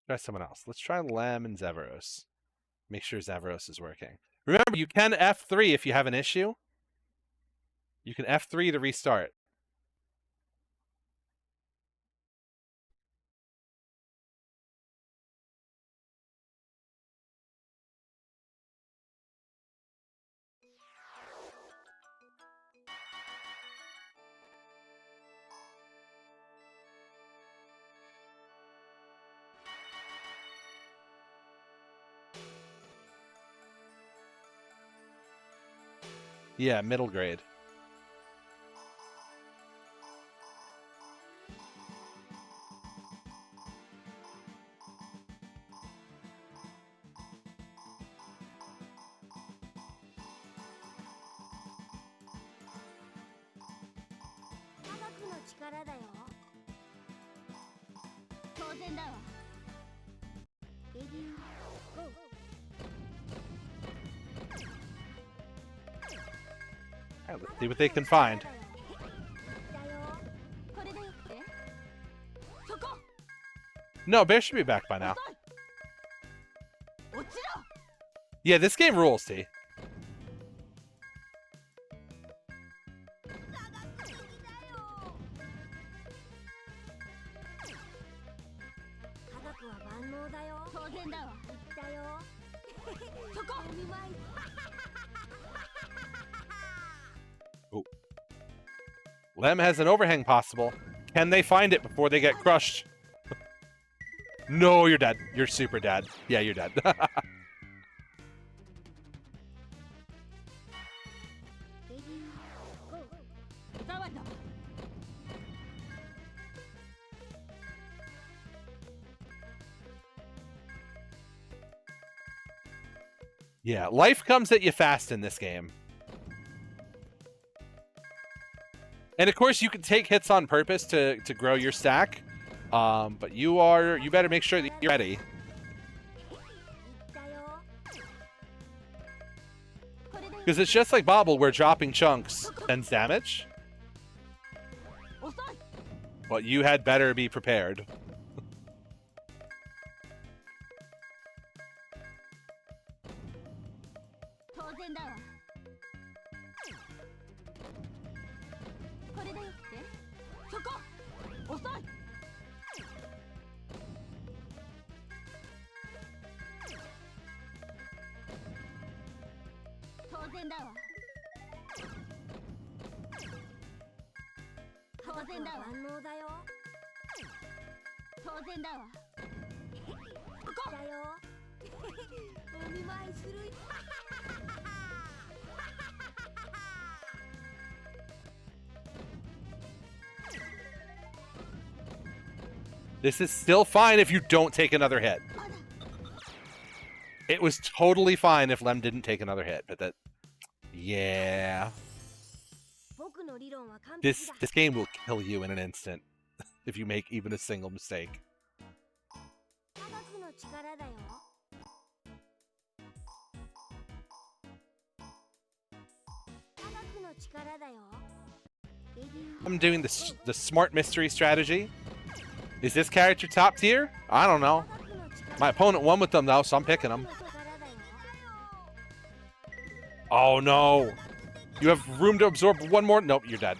Try someone else. Let's try Lem and Zevros. Make sure Zevros is working. Remember, you can F3 if you have an issue. You can F3 to restart. Yeah, middle grade. Let's see what they can find. No, Bear should be back by now. Yeah, this game rules, T. Oh. Lem has an overhang possible. Can they find it before they get crushed? No, you're dead. You're super dead. Yeah, you're dead. Yeah, life comes at you fast in this game. And of course, you can take hits on purpose to grow your stack. But you better make sure that you're ready. Because it's just like Bobble, where dropping chunks sends damage. But you had better be prepared. This is still fine if you don't take another hit. It was totally fine if Lem didn't take another hit, but that... Yeah. This game will kill you in an instant if you make even a single mistake. I'm doing the smart mystery strategy. Is this character top tier? I don't know. My opponent won with them though, so I'm picking them. Oh no! You have room to absorb one more? Nope, you're dead.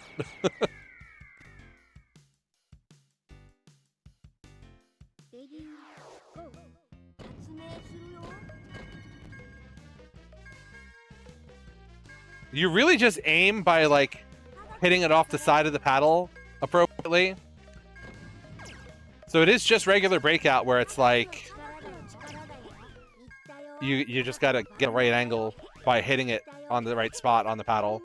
You really just aim by, like, hitting it off the side of the paddle appropriately. So it is just regular breakout where it's like... You just gotta get a right angle by hitting it on the right spot on the paddle.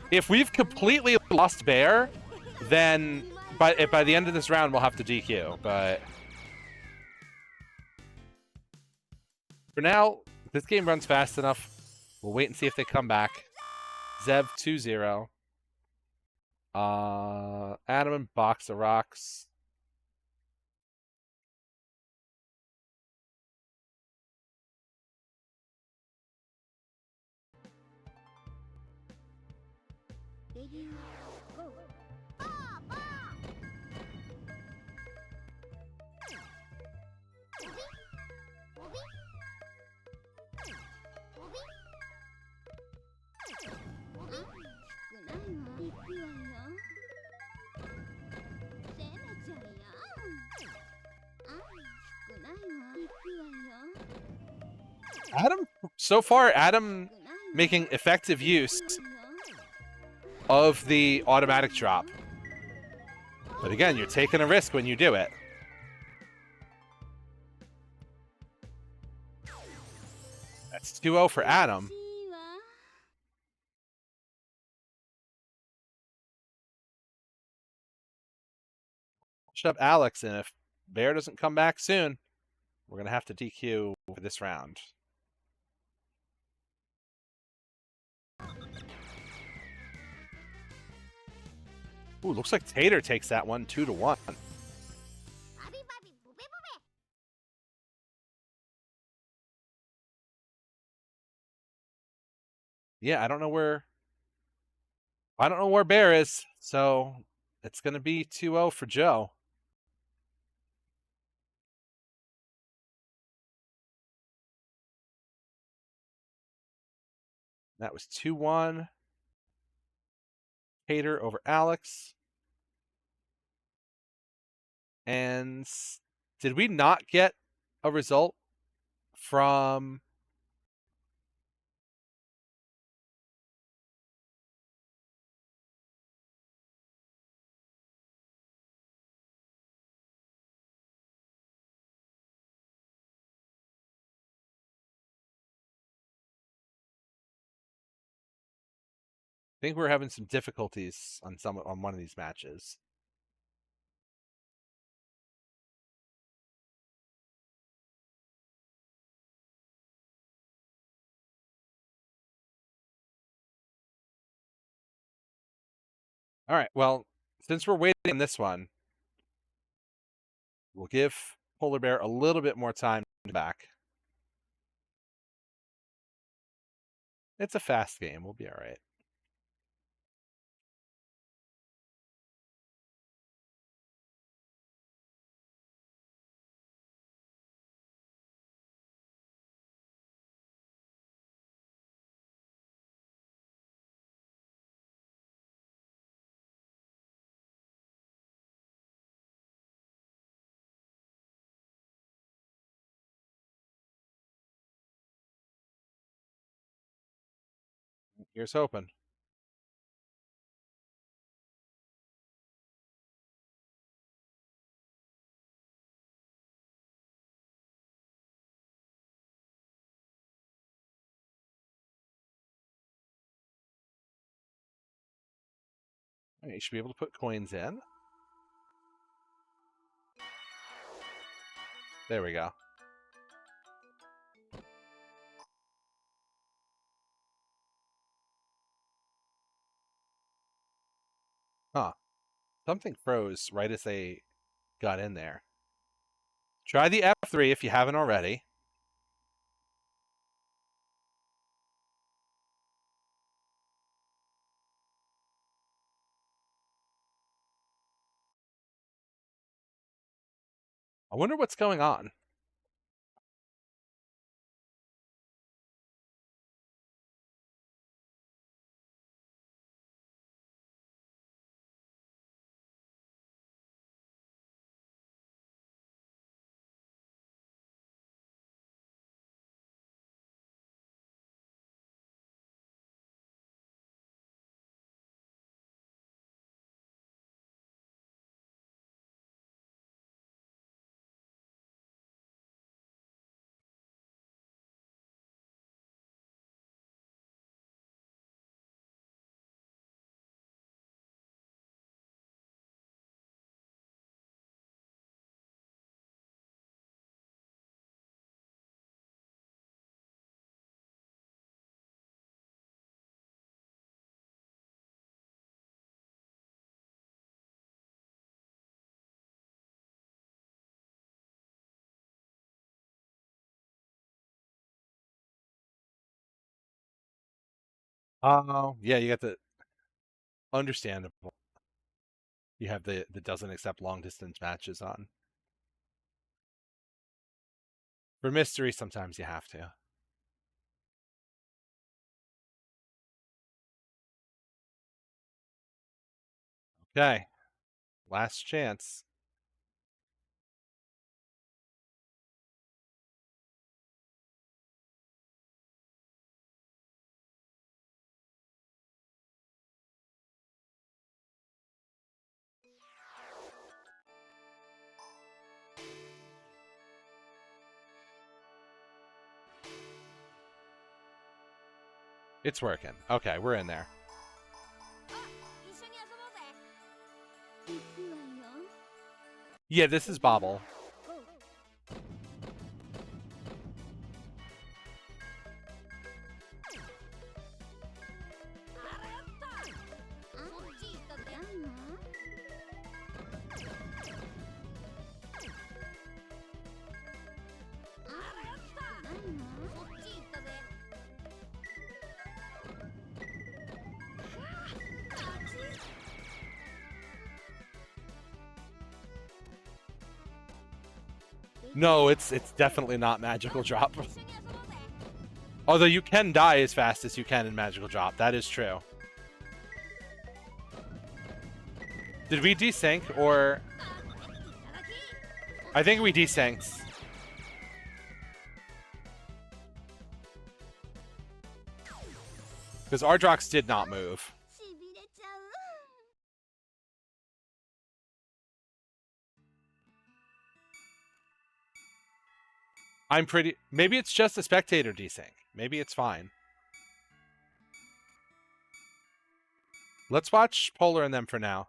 If we've completely lost Bear, then by the end of this round we'll have to DQ, but... For now, this game runs fast enough. We'll wait and see if they come back. Zev 2-0. Adam and Box of Rocks. So far, Adam making effective use of the automatic drop. But again, you're taking a risk when you do it. That's 2-0 for Adam. Push up Alex, and if Bear doesn't come back soon, we're going to have to DQ for this round. Ooh, looks like Tater takes that one 2-1. Yeah, I don't know where Bear is, so it's gonna be 2-0 for Joe. That was 2-1. Hater over Alex. And did we not get a result from I think we're having some difficulties on one of these matches. All right, well, since we're waiting on this one, we'll give Polar Bear a little bit more time back. It's a fast game. We'll be all right. Here's hoping. Right, you should be able to put coins in. There we go. Huh. Something froze right as they got in there. Try the F3 if you haven't already. I wonder what's going on. Oh, yeah, you got the understandable. You have the doesn't accept long distance matches on. For mystery, sometimes you have to. Okay. Last chance. It's working. Okay, we're in there. Yeah, this is Bobble. No, it's definitely not magical drop. Although you can die as fast as you can in magical drop. That is true. Did we desync or... I think we desynced. Because Ardrox did not move. I'm pretty... Maybe it's just a spectator desync. Maybe it's fine. Let's watch Polar and them for now.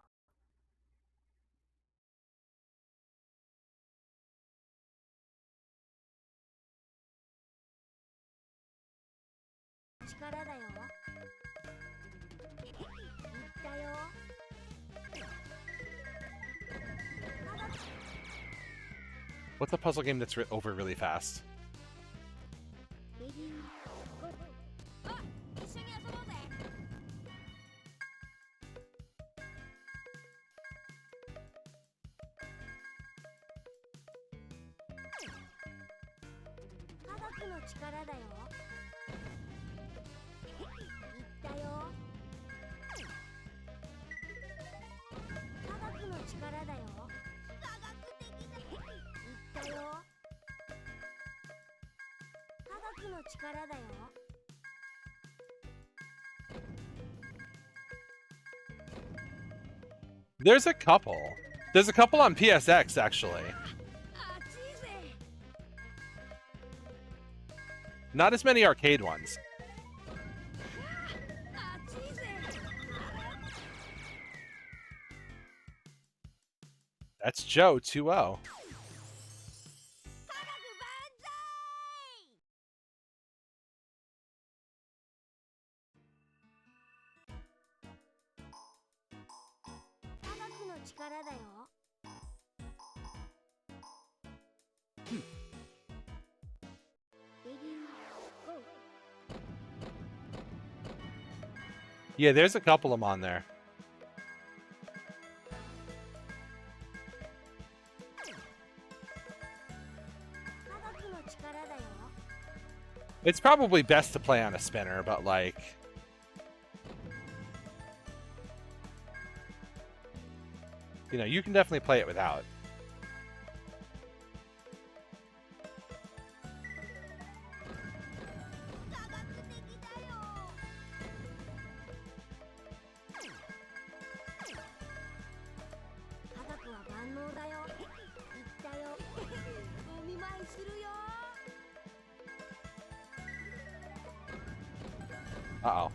What's a puzzle game that's over really fast? There's a couple. There's a couple on PSX, actually. Not as many arcade ones. That's Joe 2-0. Yeah, there's a couple of them on there. It's probably best to play on a spinner, but like... You know, you can definitely play it without. Uh-oh.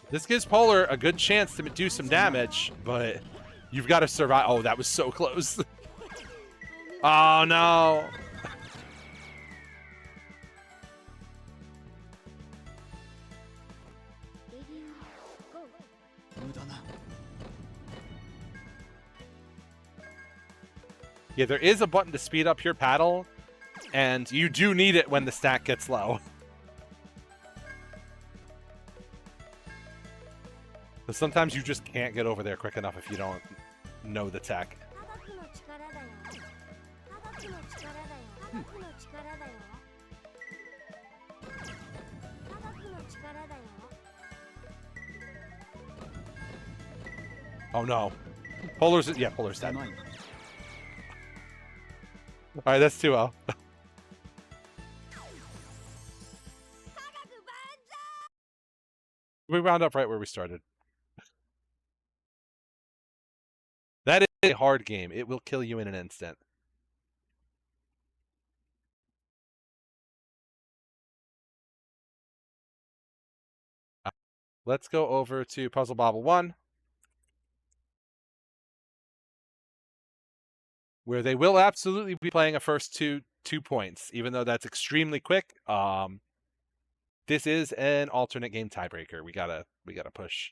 This gives Polar a good chance to do some damage, but you've got to survive. Oh, that was so close. Oh, no. Yeah, there is a button to speed up your paddle, and you do need it when the stack gets low. But sometimes you just can't get over there quick enough if you don't know the tech. Oh no. Polar's dead. Alright, that's 2-0. We wound up right where we started. That is a hard game. It will kill you in an instant. Let's go over to Puzzle Bobble 1. Where they will absolutely be playing a first two points, even though that's extremely quick. This is an alternate game tiebreaker. We gotta push.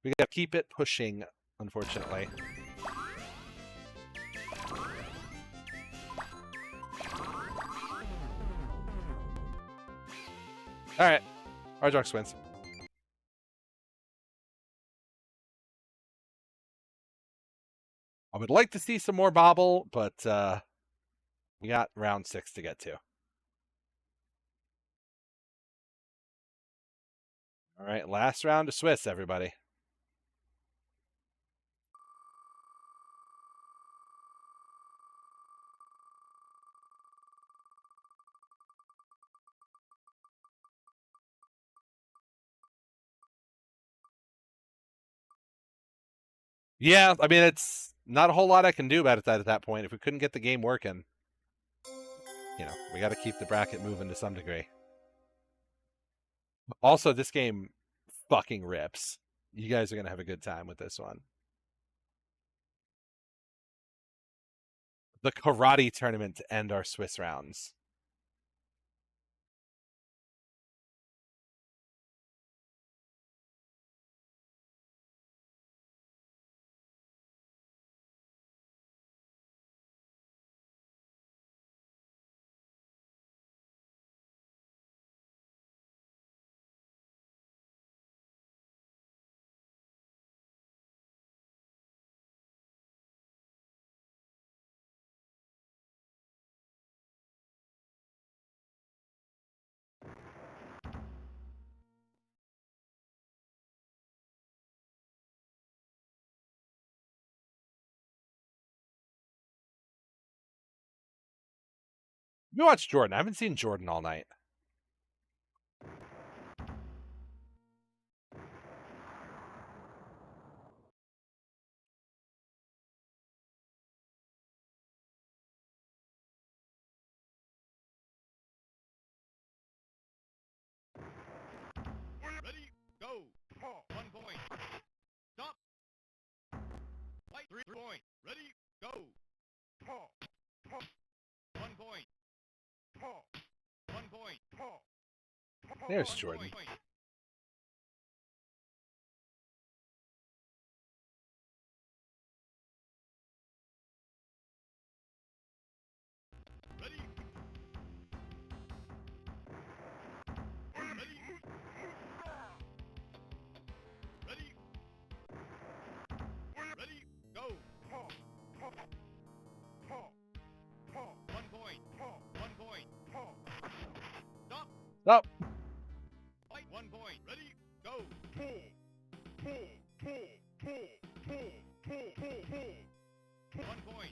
We gotta keep it pushing, unfortunately. Alright. Ardrox wins. I would like to see some more bobble, but we got round 6 to get to. All right, last round of Swiss, everybody. Yeah, I mean, it's not a whole lot I can do about it at that point. If we couldn't get the game working, we got to keep the bracket moving to some degree. Also, this game fucking rips. You guys are going to have a good time with this one. The karate tournament to end our Swiss rounds. You watch Jordan. I haven't seen Jordan all night. Ready, go. 1 point. Stop. Fight 3 point. Ready, go. 1 point. 1 point. There's Jordan. Ready. Ready. Ready. Ready, go. 1 point. 1 point. Stop. Stop. Fight 1 point. Ready, go. 1 point.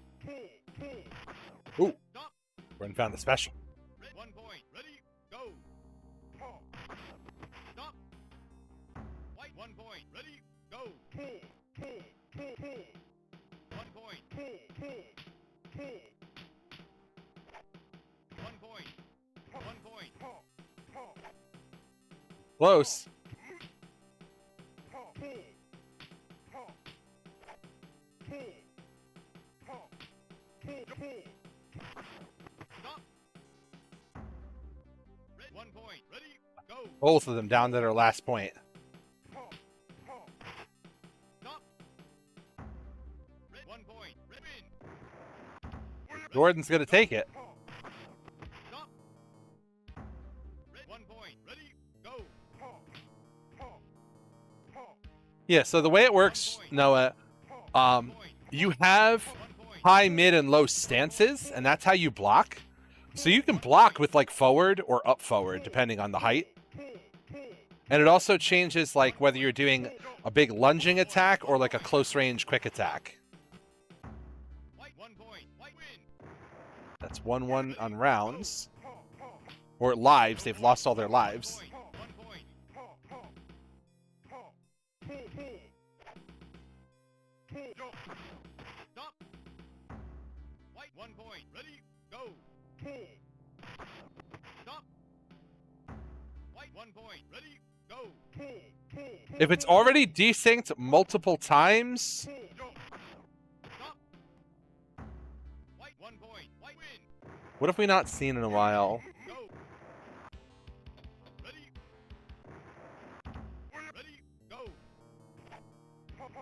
Ooh. Stop. Jordan found the special. 1 point. Ready, go. Stop. Fight 1 point. Ready, go. 1 point. 1 point. 1 point. Close. Stop. 1 point. Ready, go. Both of them down to their last point. Stop. 1 point. Win. Jordan's going to take it. Stop. 1 point. Ready, go. Yeah, so the way it works, Noah, you have high, mid, and low stances, and that's how you block. So you can block with like forward or up forward, depending on the height. And it also changes like whether you're doing a big lunging attack or like a close range quick attack. That's 1-1 on rounds. Or lives. They've lost all their lives. Stop. Fight 1 point. Ready, go. Stop. Fight 1 point. Ready, go. If it's already desynced multiple times, Stop. Fight 1 point. Fight win. what have we not seen in a while? Go. Ready. Ready, go. Stop.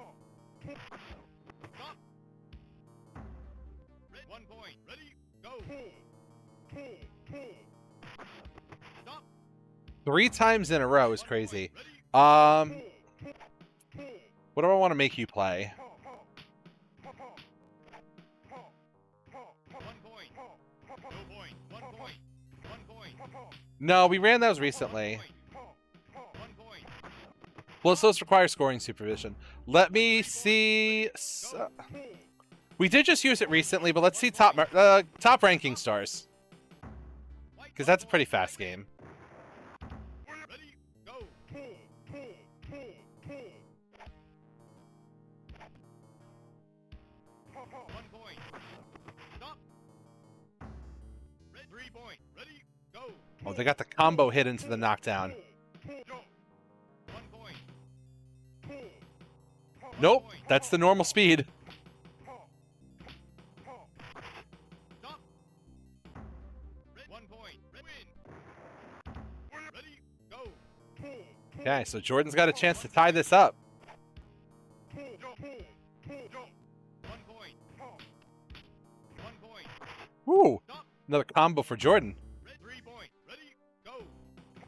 1 point. Ready, go. Stop. 3 times in a row is crazy. What do I want to make you play? No, we ran those recently. Plus, those require scoring supervision. Let me see. We did just use it recently, but let's see top ranking stars, because that's a pretty fast game. Ready, go. 1 point. Stop. 3 point. Ready, go. Oh, they got the combo hit into the knockdown. 1 point. Nope, that's the normal speed. Stop. 1 point. Win. Ready, go. Okay, so Jordan's got a chance to tie this up. 1 point. 1 point. Woo! Another combo for Jordan. 3 point. Ready, go.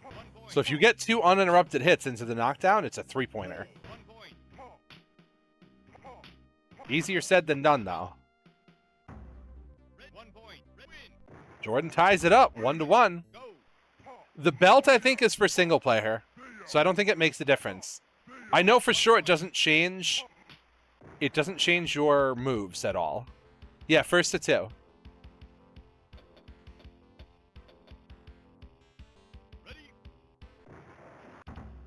1 point. So if you get 2 uninterrupted hits into the knockdown, it's a 3-pointer. 1 point. Easier said than done, though. 1 point. Win. Jordan ties it up, 1-1. Go. The belt, I think, is for single player, so I don't think it makes a difference. I know for sure it doesn't change. It doesn't change your moves at all. Yeah, 1st to 2. Ready.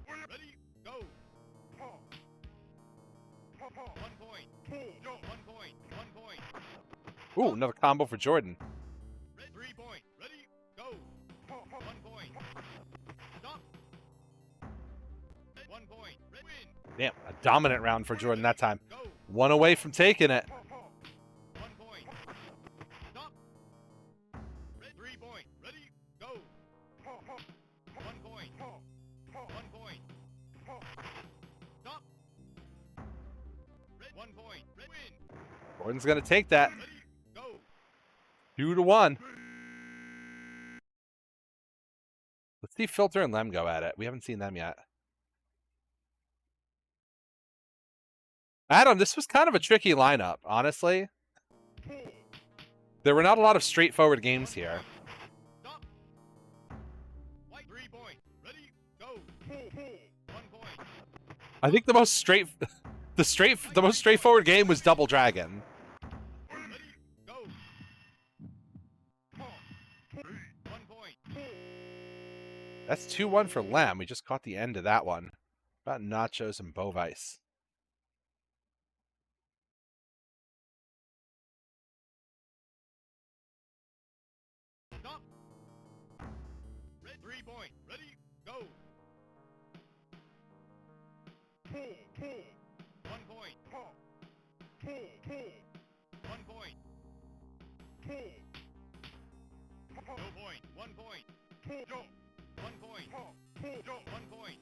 Ready, go. 1 point. 1 point. 1 point. Ooh, another combo for Jordan. 3 point. Ready, go. 1 point. Stop. 1 point. Win. Damn, a dominant round for Jordan that time. Go. 1 away from taking it. 1 point. Stop. 3 point. Ready, go. 1 point. 1 point. Stop. 1 point. Win. Jordan's gonna take that. Ready, go. 2-1. Let's see Filter and Lem go at it. We haven't seen them yet. Adam, this was kind of a tricky lineup, honestly. There were not a lot of straightforward games here. Stop. White 3 point. Ready, go. 1 point. I think the most straightforward game was Double Dragon. Ready, go. 1 point. That's 2-1 for Lem. We just caught the end of that one. About nachos and Bovice. Stop. 3 point. Ready, go. 1 point. 1 point. No point. 1 point. 1 point. 1 point.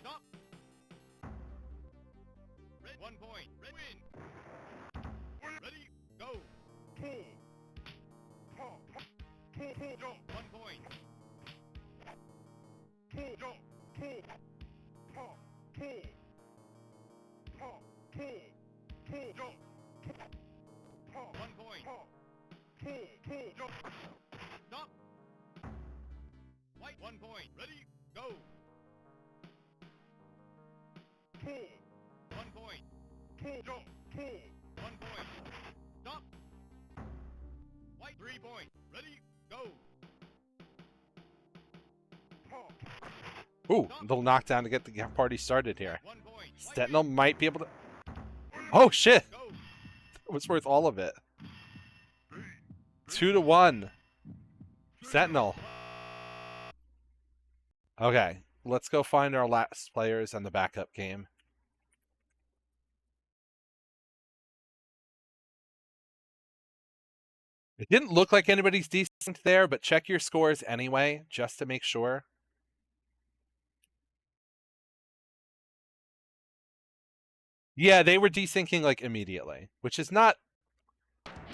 Stop. 1 point. Win. Ready, go. 1 point. 1 point. Stop. White 1 point. Ready, go. 1 point. 1 point. Stop. White 3 point. Ready, go. Ooh, a little knockdown to get the party started here. 1 point. Sen-Know might be able to... Oh, shit! Go. It was worth all of it. 2-1. Sen-Know. Okay, let's go find our last players and the backup game. It didn't look like anybody's decent there, but check your scores anyway, just to make sure. Yeah, they were desyncing like immediately, which is not...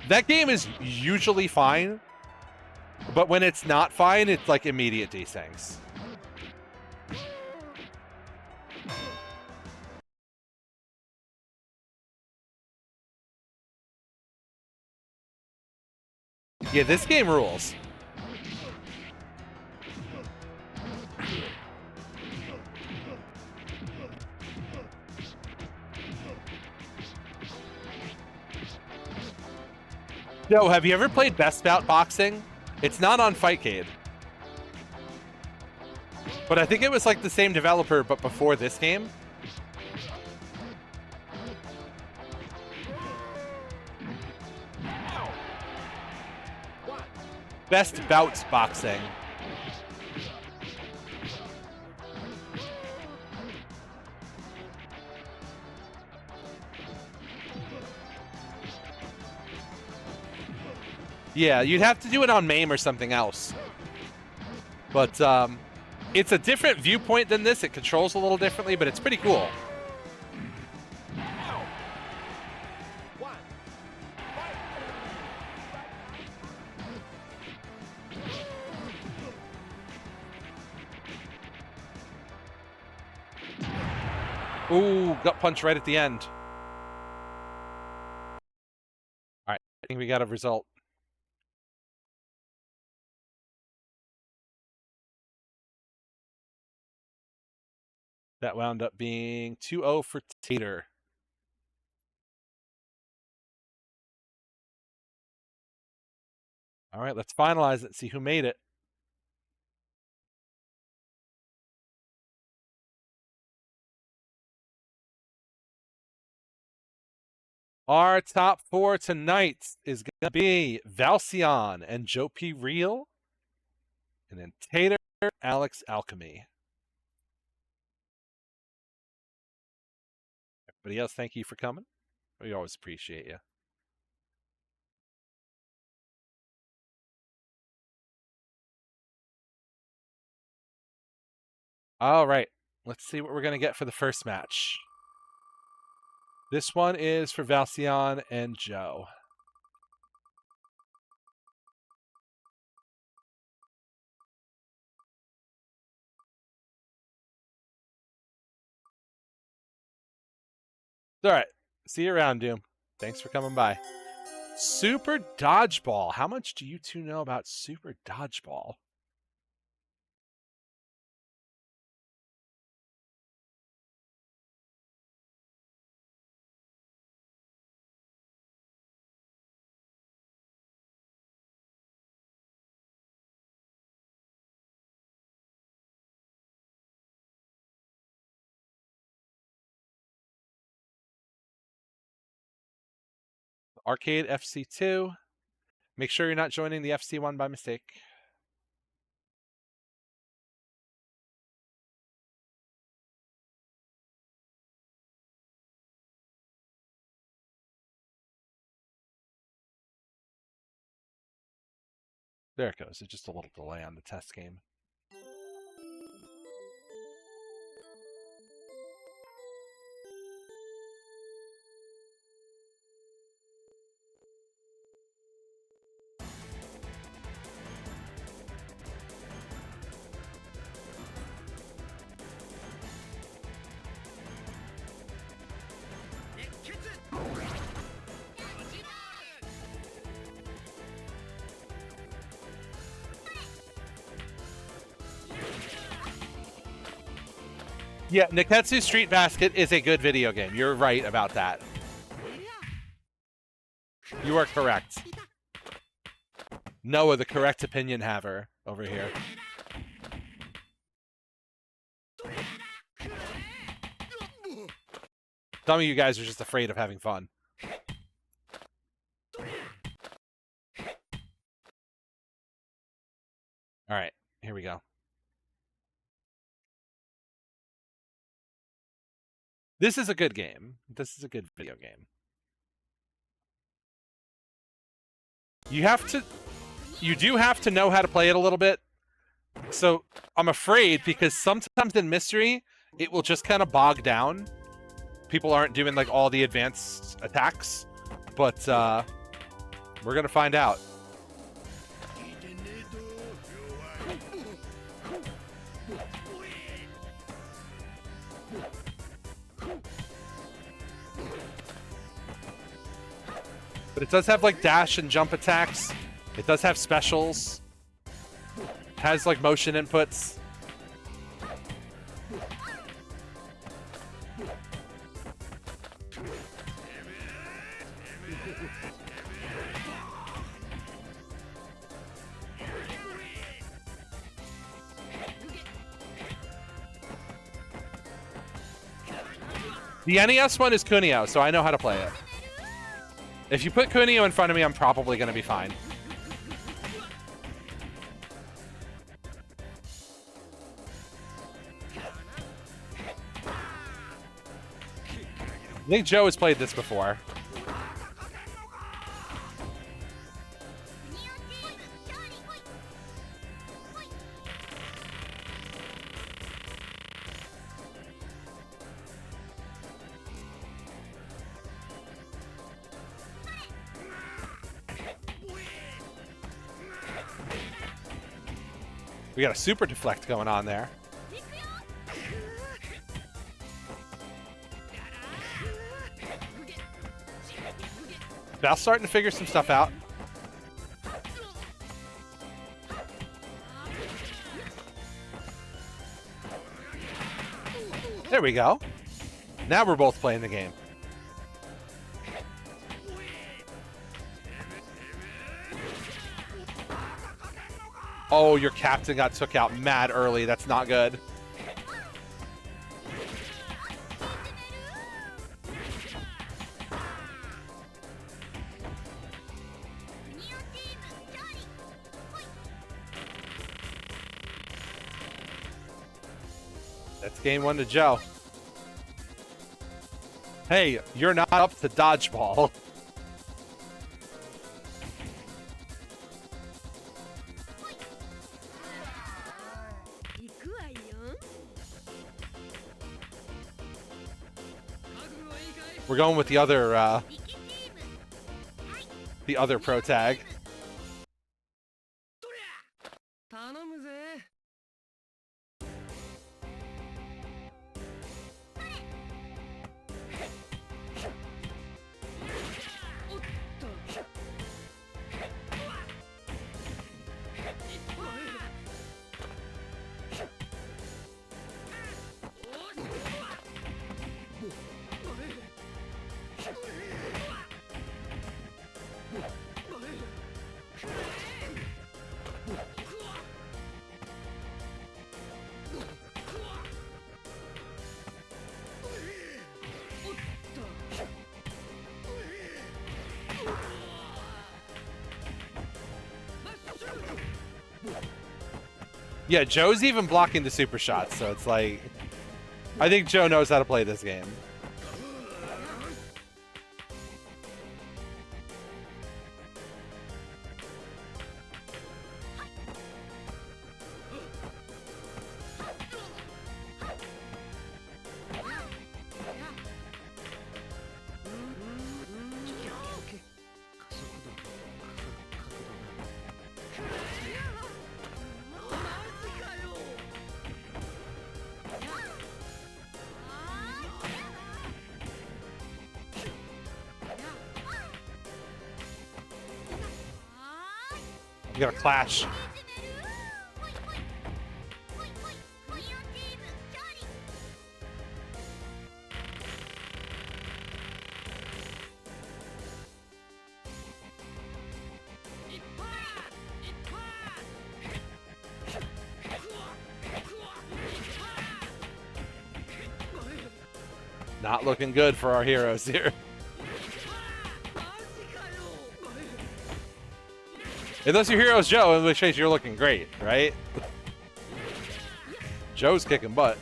That game is usually fine, but when it's not fine, it's like immediate desyncs. Yeah, this game rules. Yo, have you ever played Best Bout Boxing? It's not on Fightcade. But I think it was like the same developer, but before this game. Best Bouts Boxing. Yeah, you'd have to do it on MAME or something else. But it's a different viewpoint than this. It controls a little differently, but it's pretty cool. Ooh, gut punch right at the end. All right, I think we got a result. That wound up being 2-0 for Tater. All right, let's finalize it, see who made it. Our top four tonight is going to be Valcion and Joe P. Real. And then Tater, Alex Alchemy. Everybody else, thank you for coming. We always appreciate you. All right, let's see what we're going to get for the first match. This one is for Valcion and Joe. All right, see you around, Doom. Thanks for coming by. Super Dodgeball. How much do you two know about Super Dodgeball? Arcade FC2. Make sure you're not joining the FC1 by mistake. There it goes. It's just a little delay on the test game. Yeah, Neketsu Street Basket is a good video game. You're right about that. You are correct. Noah, the correct opinion haver over here. Some of you guys are just afraid of having fun. All right, here we go. This is a good game. This is a good video game. You do have to know how to play it a little bit. So I'm afraid because sometimes in Mystery, it will just kind of bog down. People aren't doing like all the advanced attacks, but we're gonna find out. But it does have like dash and jump attacks. It does have specials. Has like motion inputs. The NES one is Kunio, so I know how to play it. If you put Kunio in front of me, I'm probably going to be fine. I think Joe has played this before. We got a super deflect going on there. Val's starting to figure some stuff out. There we go. Now we're both playing the game. Oh, your captain got took out mad early. That's not good. That's game 1 to Joe. Hey, you're not up to Dodgeball. We're going with the other pro tag. Yeah, Joe's even blocking the super shots, so it's like... I think Joe knows how to play this game. We got a clash. Not looking good for our heroes here. Unless your hero's Joe, in which case you're looking great, right? Joe's kicking butt.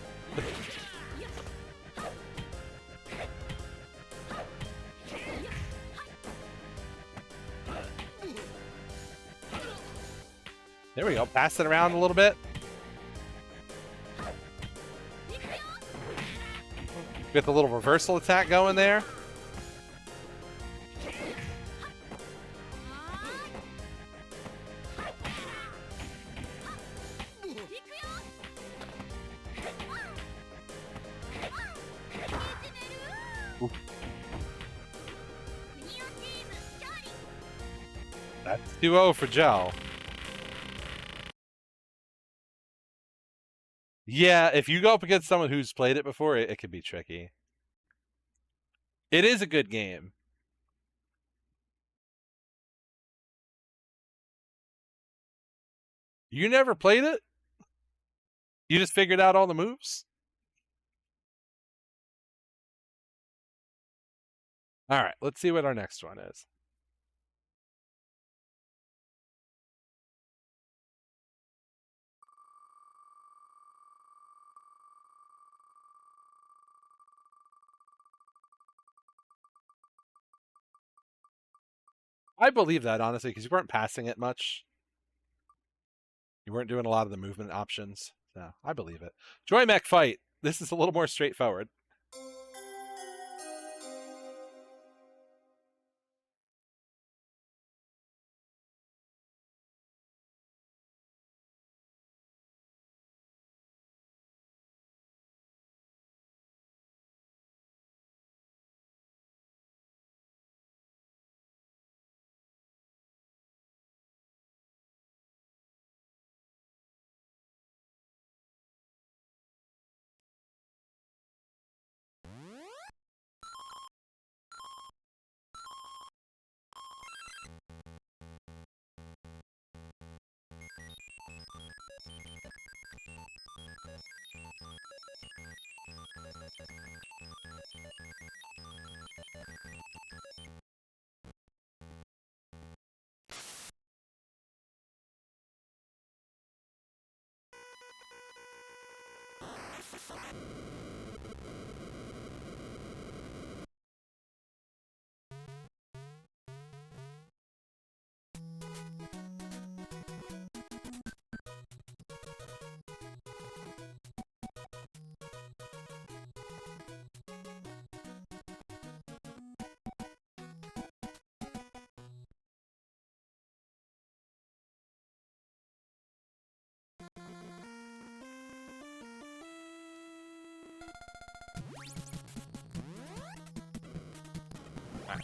There we go. Pass it around a little bit. Get the little reversal attack going there. That's 2-0 for Joe. Yeah, if you go up against someone who's played it before, it can be tricky. It is a good game. You never played it? You just figured out all the moves? All right, let's see what our next one is. I believe that, honestly, because you weren't passing it much. You weren't doing a lot of the movement options. So I believe it. Joy Mech Fight. This is a little more straightforward.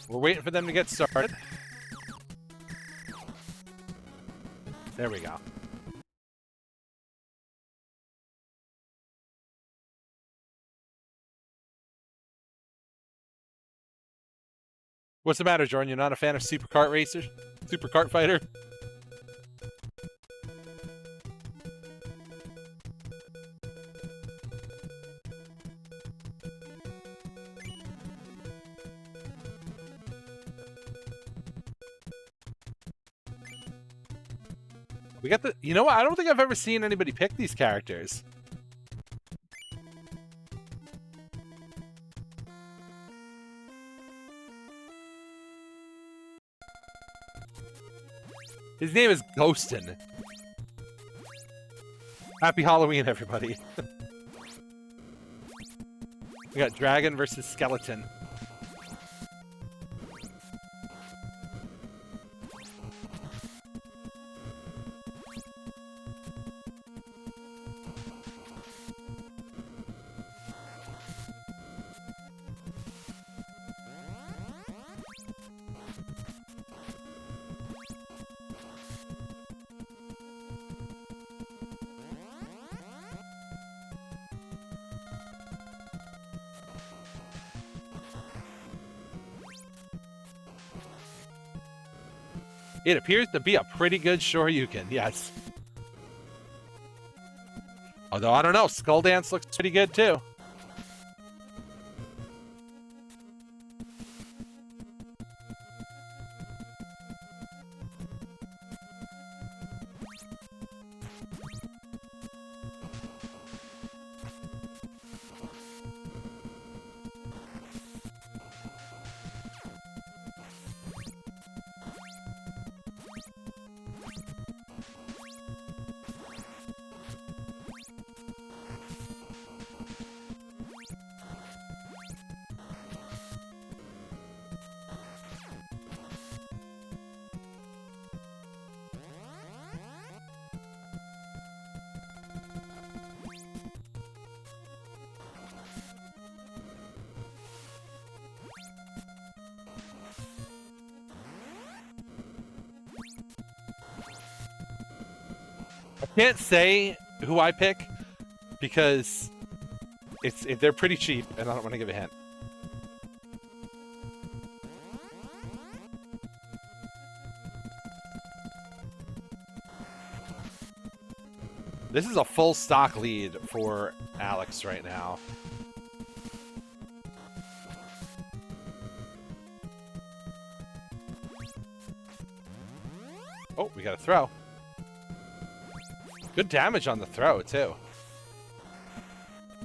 We're waiting for them to get started. There we go. What's the matter, Jordan? You're not a fan of Super Kart Racer? Super Kart Fighter? We got the... You know what? I don't think I've ever seen anybody pick these characters. His name is Ghostin. Happy Halloween, everybody. We got Dragon versus Skeleton. It appears to be a pretty good Shoryuken, yes. Although, I don't know, Skull Dance looks pretty good, too. I can't say who I pick because they're pretty cheap, and I don't want to give a hint. This is a full stock lead for Alex right now. Oh, we got a throw. Good damage on the throw, too.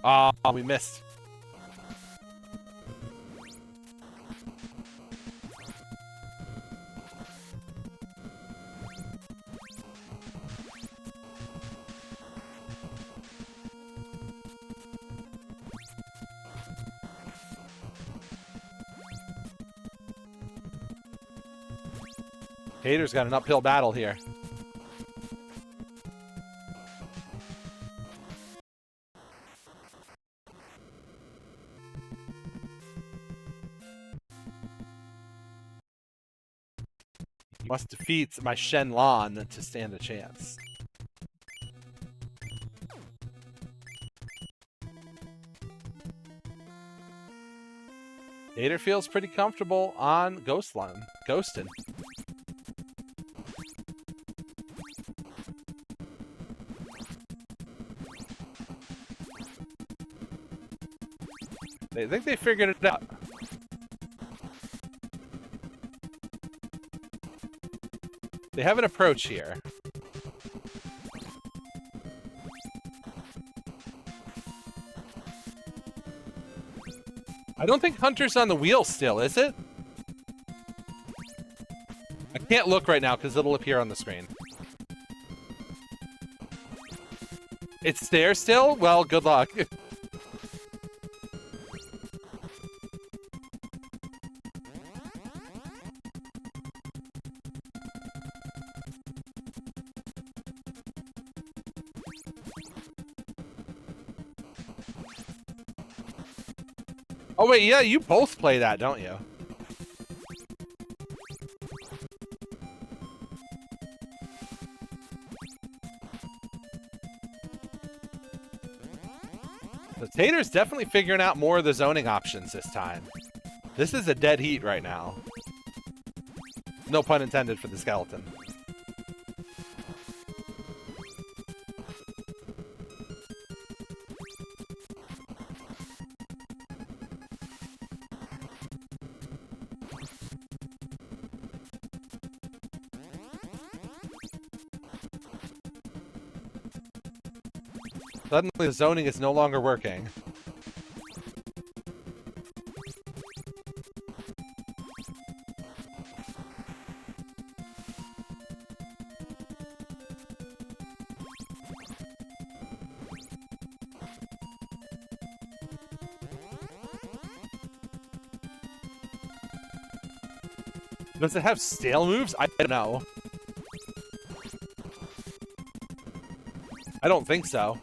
Oh, we missed. Hater's got an uphill battle here. He must defeat my Shenlong to stand a chance. Hater feels pretty comfortable on Ghostin. They think they figured it out. They have an approach here. I don't think Hunter's on the wheel still, is it? I can't look right now because it'll appear on the screen. It's there still? Well, good luck. Oh wait, yeah, you both play that, don't you? The Tater's definitely figuring out more of the zoning options this time. This is a dead heat right now. No pun intended for the skeleton. Suddenly the zoning is no longer working. Does it have stale moves? I don't know. I don't think so.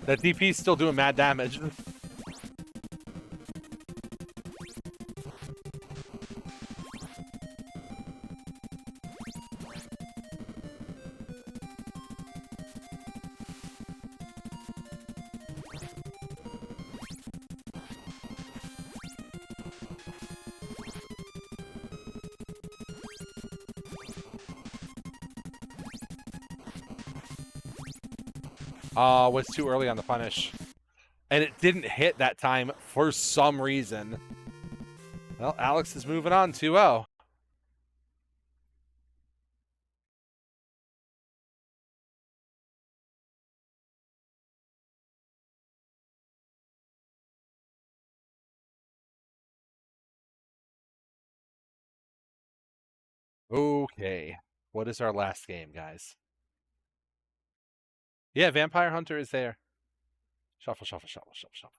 That DP's still doing mad damage. Oh, was too early on the punish. And it didn't hit that time for some reason. Well, Alex is moving on 2-0. Okay. What is our last game, guys? Yeah, Vampire Hunter is there. Shuffle, shuffle, shuffle, shuffle, shuffle.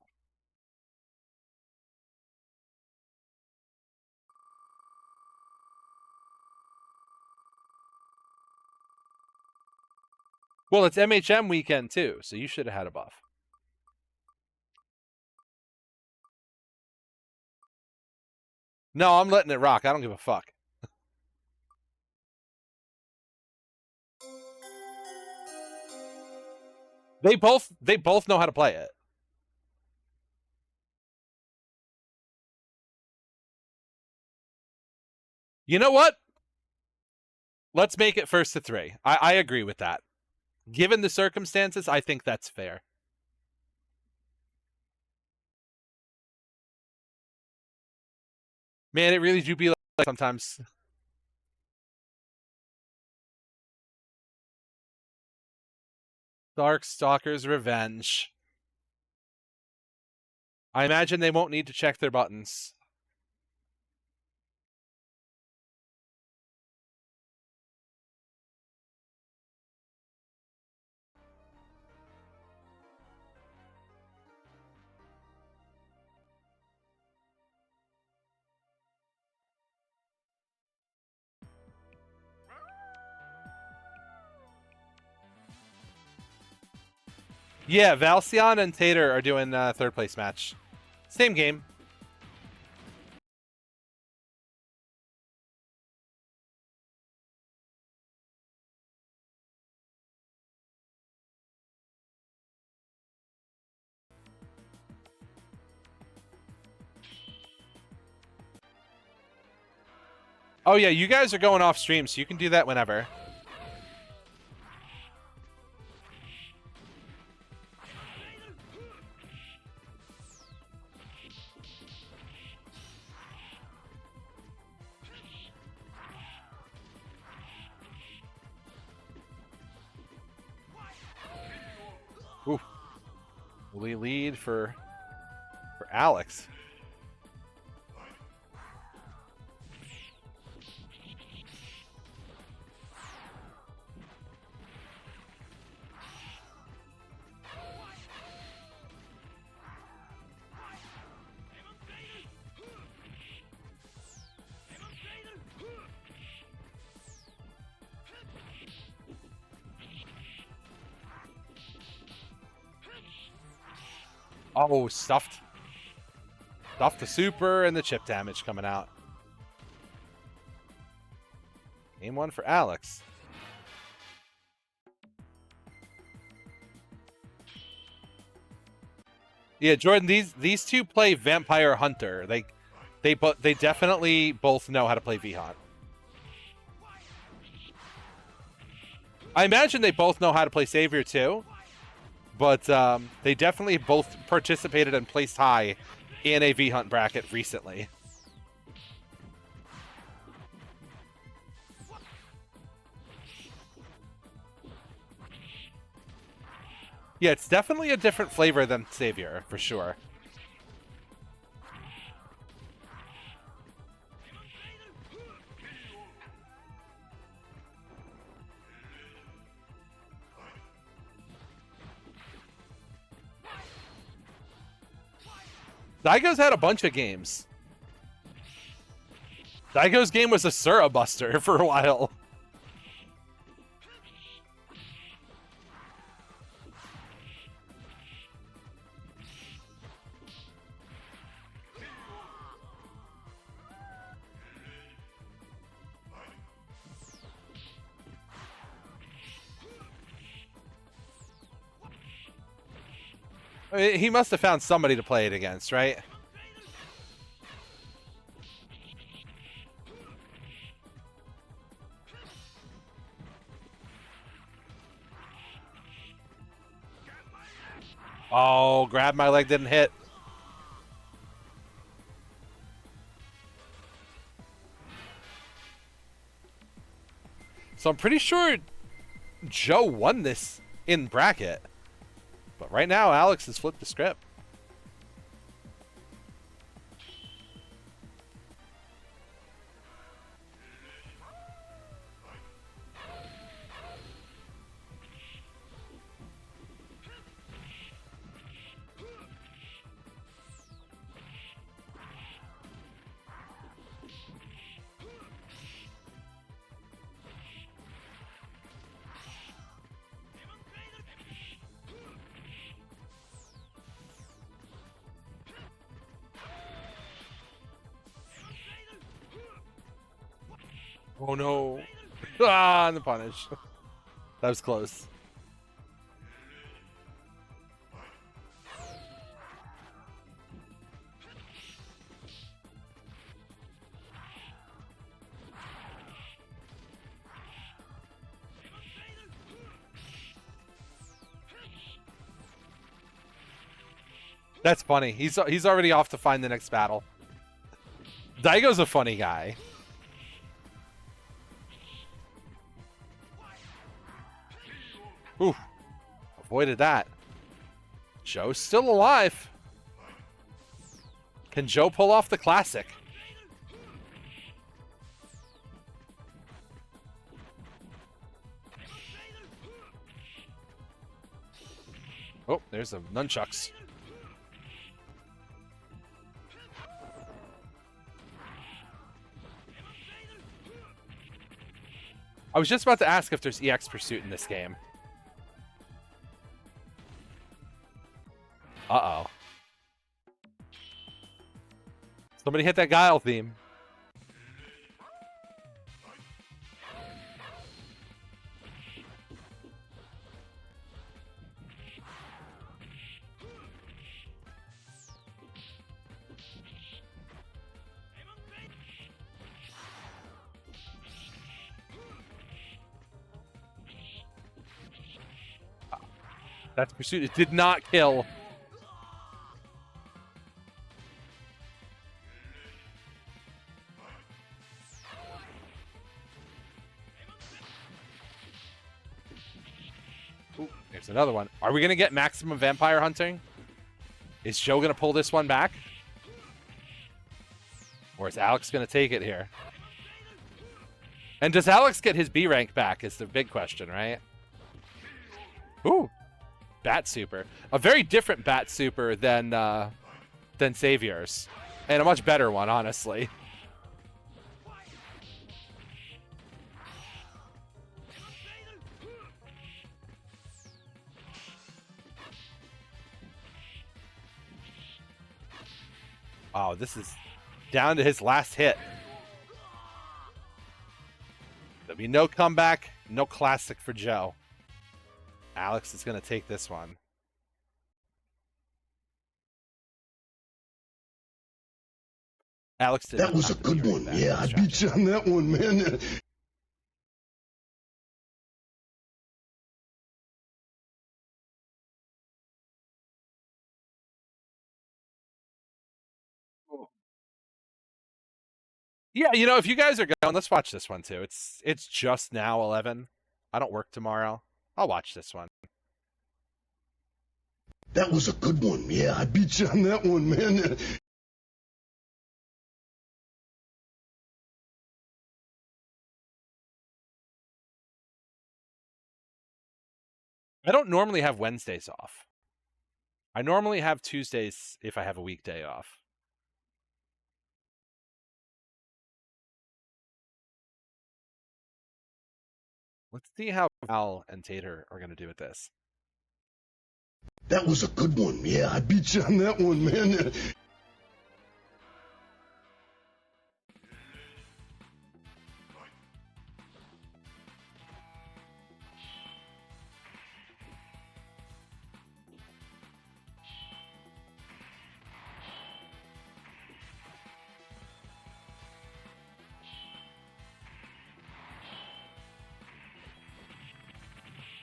Well, it's MHM weekend too, so you should have had a buff. No, I'm letting it rock. I don't give a fuck. They both know how to play it. You know what? Let's make it first to 3. I agree with that. Given the circumstances, I think that's fair. Man, it really do be like sometimes. Darkstalker's Revenge. I imagine they won't need to check their buttons. Yeah, Valcion and Tater are doing third place match. Same game. Oh yeah, you guys are going off stream, so you can do that whenever. Ooh. Will we lead for Alex? Oh, stuffed. Stuffed the super and the chip damage coming out. Game 1 for Alex. Yeah, Jordan, these two play Vampire Hunter. They definitely both know how to play V-Hunt. I imagine they both know how to play Savior too, but they definitely both participated and placed high in a V-Hunt bracket recently. Yeah, it's definitely a different flavor than Savior, for sure. Daigo's had a bunch of games. Daigo's game was a Sura Buster for a while. I mean, he must have found somebody to play it against, right? Oh, grab my leg didn't hit. So I'm pretty sure Joe won this in bracket. But right now, Alex has flipped the script. Oh no. Ah, and the punish. That was close. That's funny. He's already off to find the next battle. Daigo's a funny guy. Ooh. Avoided that. Joe's still alive. Can Joe pull off the classic? Oh, there's the nunchucks. I was just about to ask if there's EX Pursuit in this game. Uh-oh. Somebody hit that Guile theme. That's Pursuit. It did not kill. Ooh, there's another one. Are we going to get maximum vampire hunting? Is Joe going to pull this one back? Or is Alex going to take it here? And does Alex get his B rank back is the big question, right? Ooh. Bat Super. A very different Bat Super than Savior's. And a much better one, honestly. Oh, this is down to his last hit. There'll be no comeback, no classic for Joe. Alex is going to take this one. Alex did. That was a good one. Yeah, I beat you on that one, man. Yeah, you know, if you guys are going, let's watch this one too. It's just now 11. I don't work tomorrow. I'll watch this one. That was a good one. Yeah, I beat you on that one, man. I don't normally have Wednesdays off. I normally have Tuesdays if I have a weekday off. Let's see how Al and Tater are going to do with this. That was a good one. Yeah, I beat you on that one, man.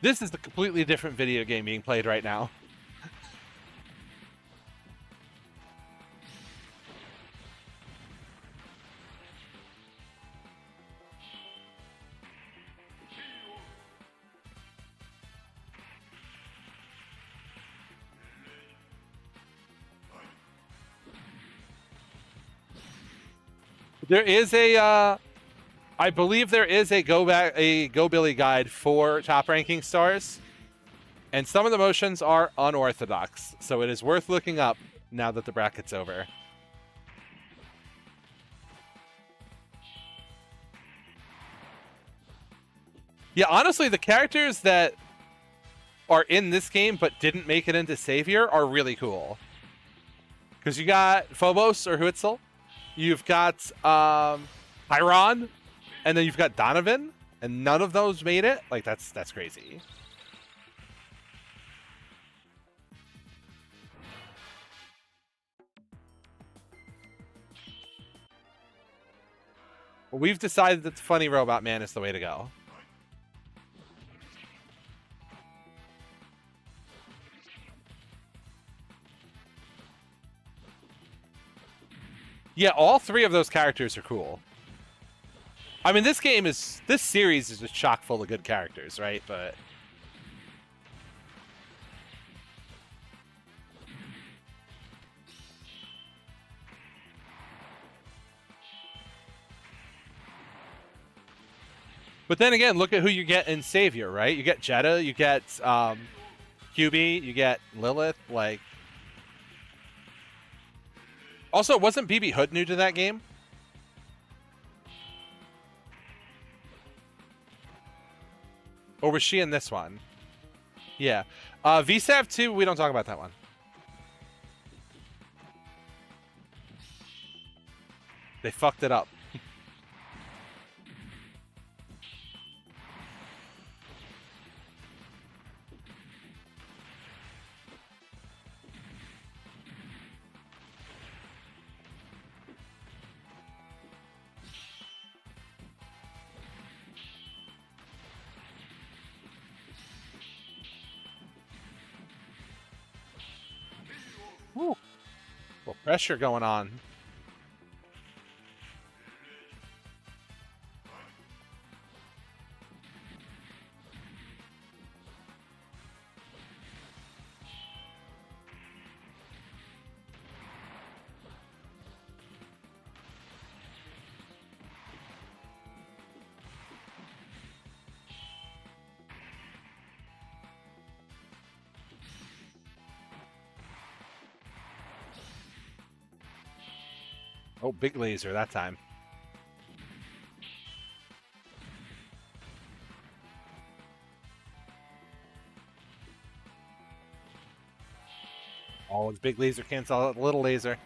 This is a completely different video game being played right now. There is a, I believe there is a Go Billy guide for top ranking stars, and some of the motions are unorthodox, so it is worth looking up now that the bracket's over. Yeah, honestly, the characters that are in this game but didn't make it into Savior are really cool. Because you got Phobos or Huitzel. You've got Chiron, and then you've got Donovan, and none of those made it. Like that's crazy. Well, we've decided that the funny robot man is the way to go. Yeah, all three of those characters are cool. I mean, this series is just chock full of good characters, right? But then again, look at who you get in Savior, right? You get Jeddah, you get QB, you get Lilith, like. Also, wasn't BB Hood new to that game? Or was she in this one? Yeah. VSAV 2, we don't talk about that one. They fucked it up. Woo. Well, pressure going on. Oh, big laser that time. Always big laser cancel out little laser.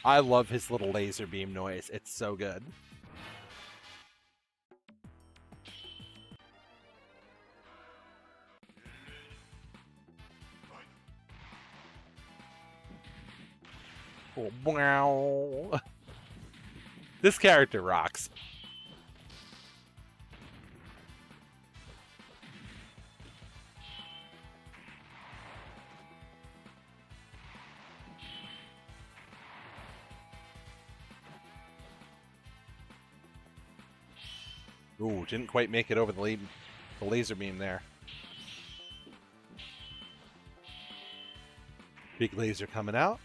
I love his little laser beam noise. It's so good. Oh, wow. This character rocks. Ooh, didn't quite make it over the laser beam there. Big laser coming out.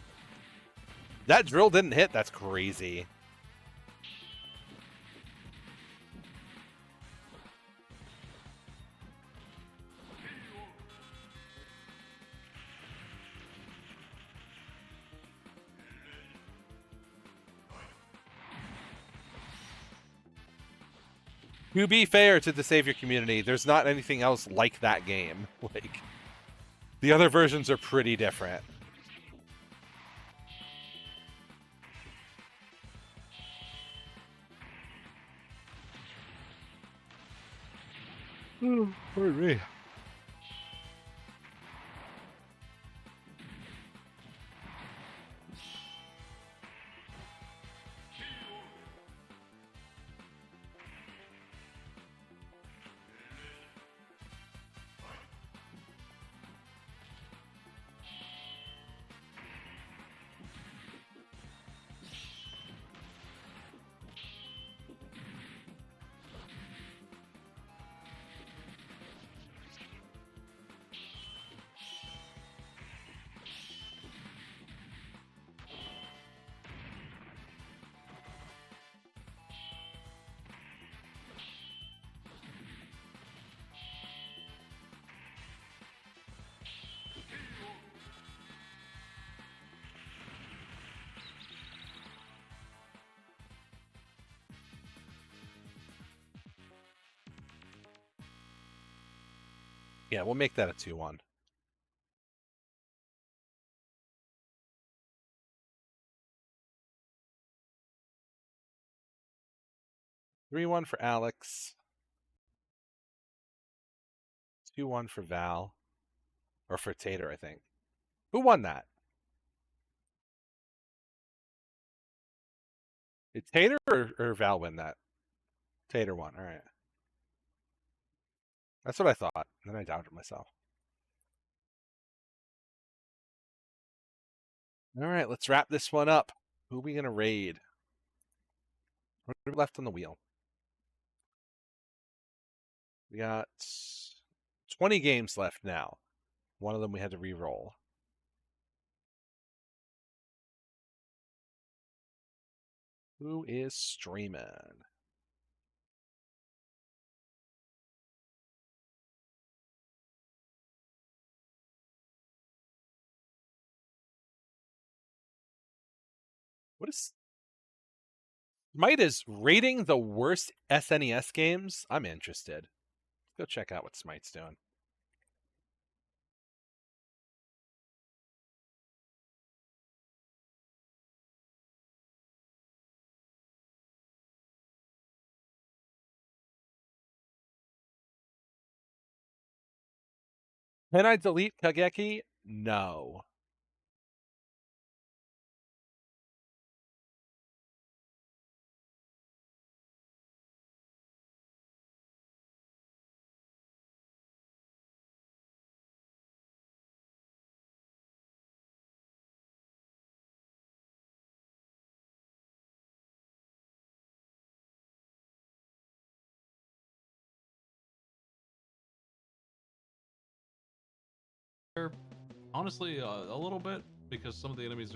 That drill didn't hit. That's crazy. To be fair to the Savior community, there's not anything else like that game. Like, the other versions are pretty different. Oh, pardon me. Yeah, we'll make that a 2-1. 3-1 for Alex. 2-1 for Val. Or for Tater, I think. Who won that? Did Tater or Val win that? Tater won. All right. That's what I thought. And then I doubted myself. All right, let's wrap this one up. Who are we going to raid? What are we left on the wheel? We got 20 games left now. One of them we had to re-roll. Who is streaming? What is Smite is rating the worst SNES games? I'm interested. Let's go check out what Smite's doing. Can I delete Kageki? No. Honestly, a little bit, because some of the enemies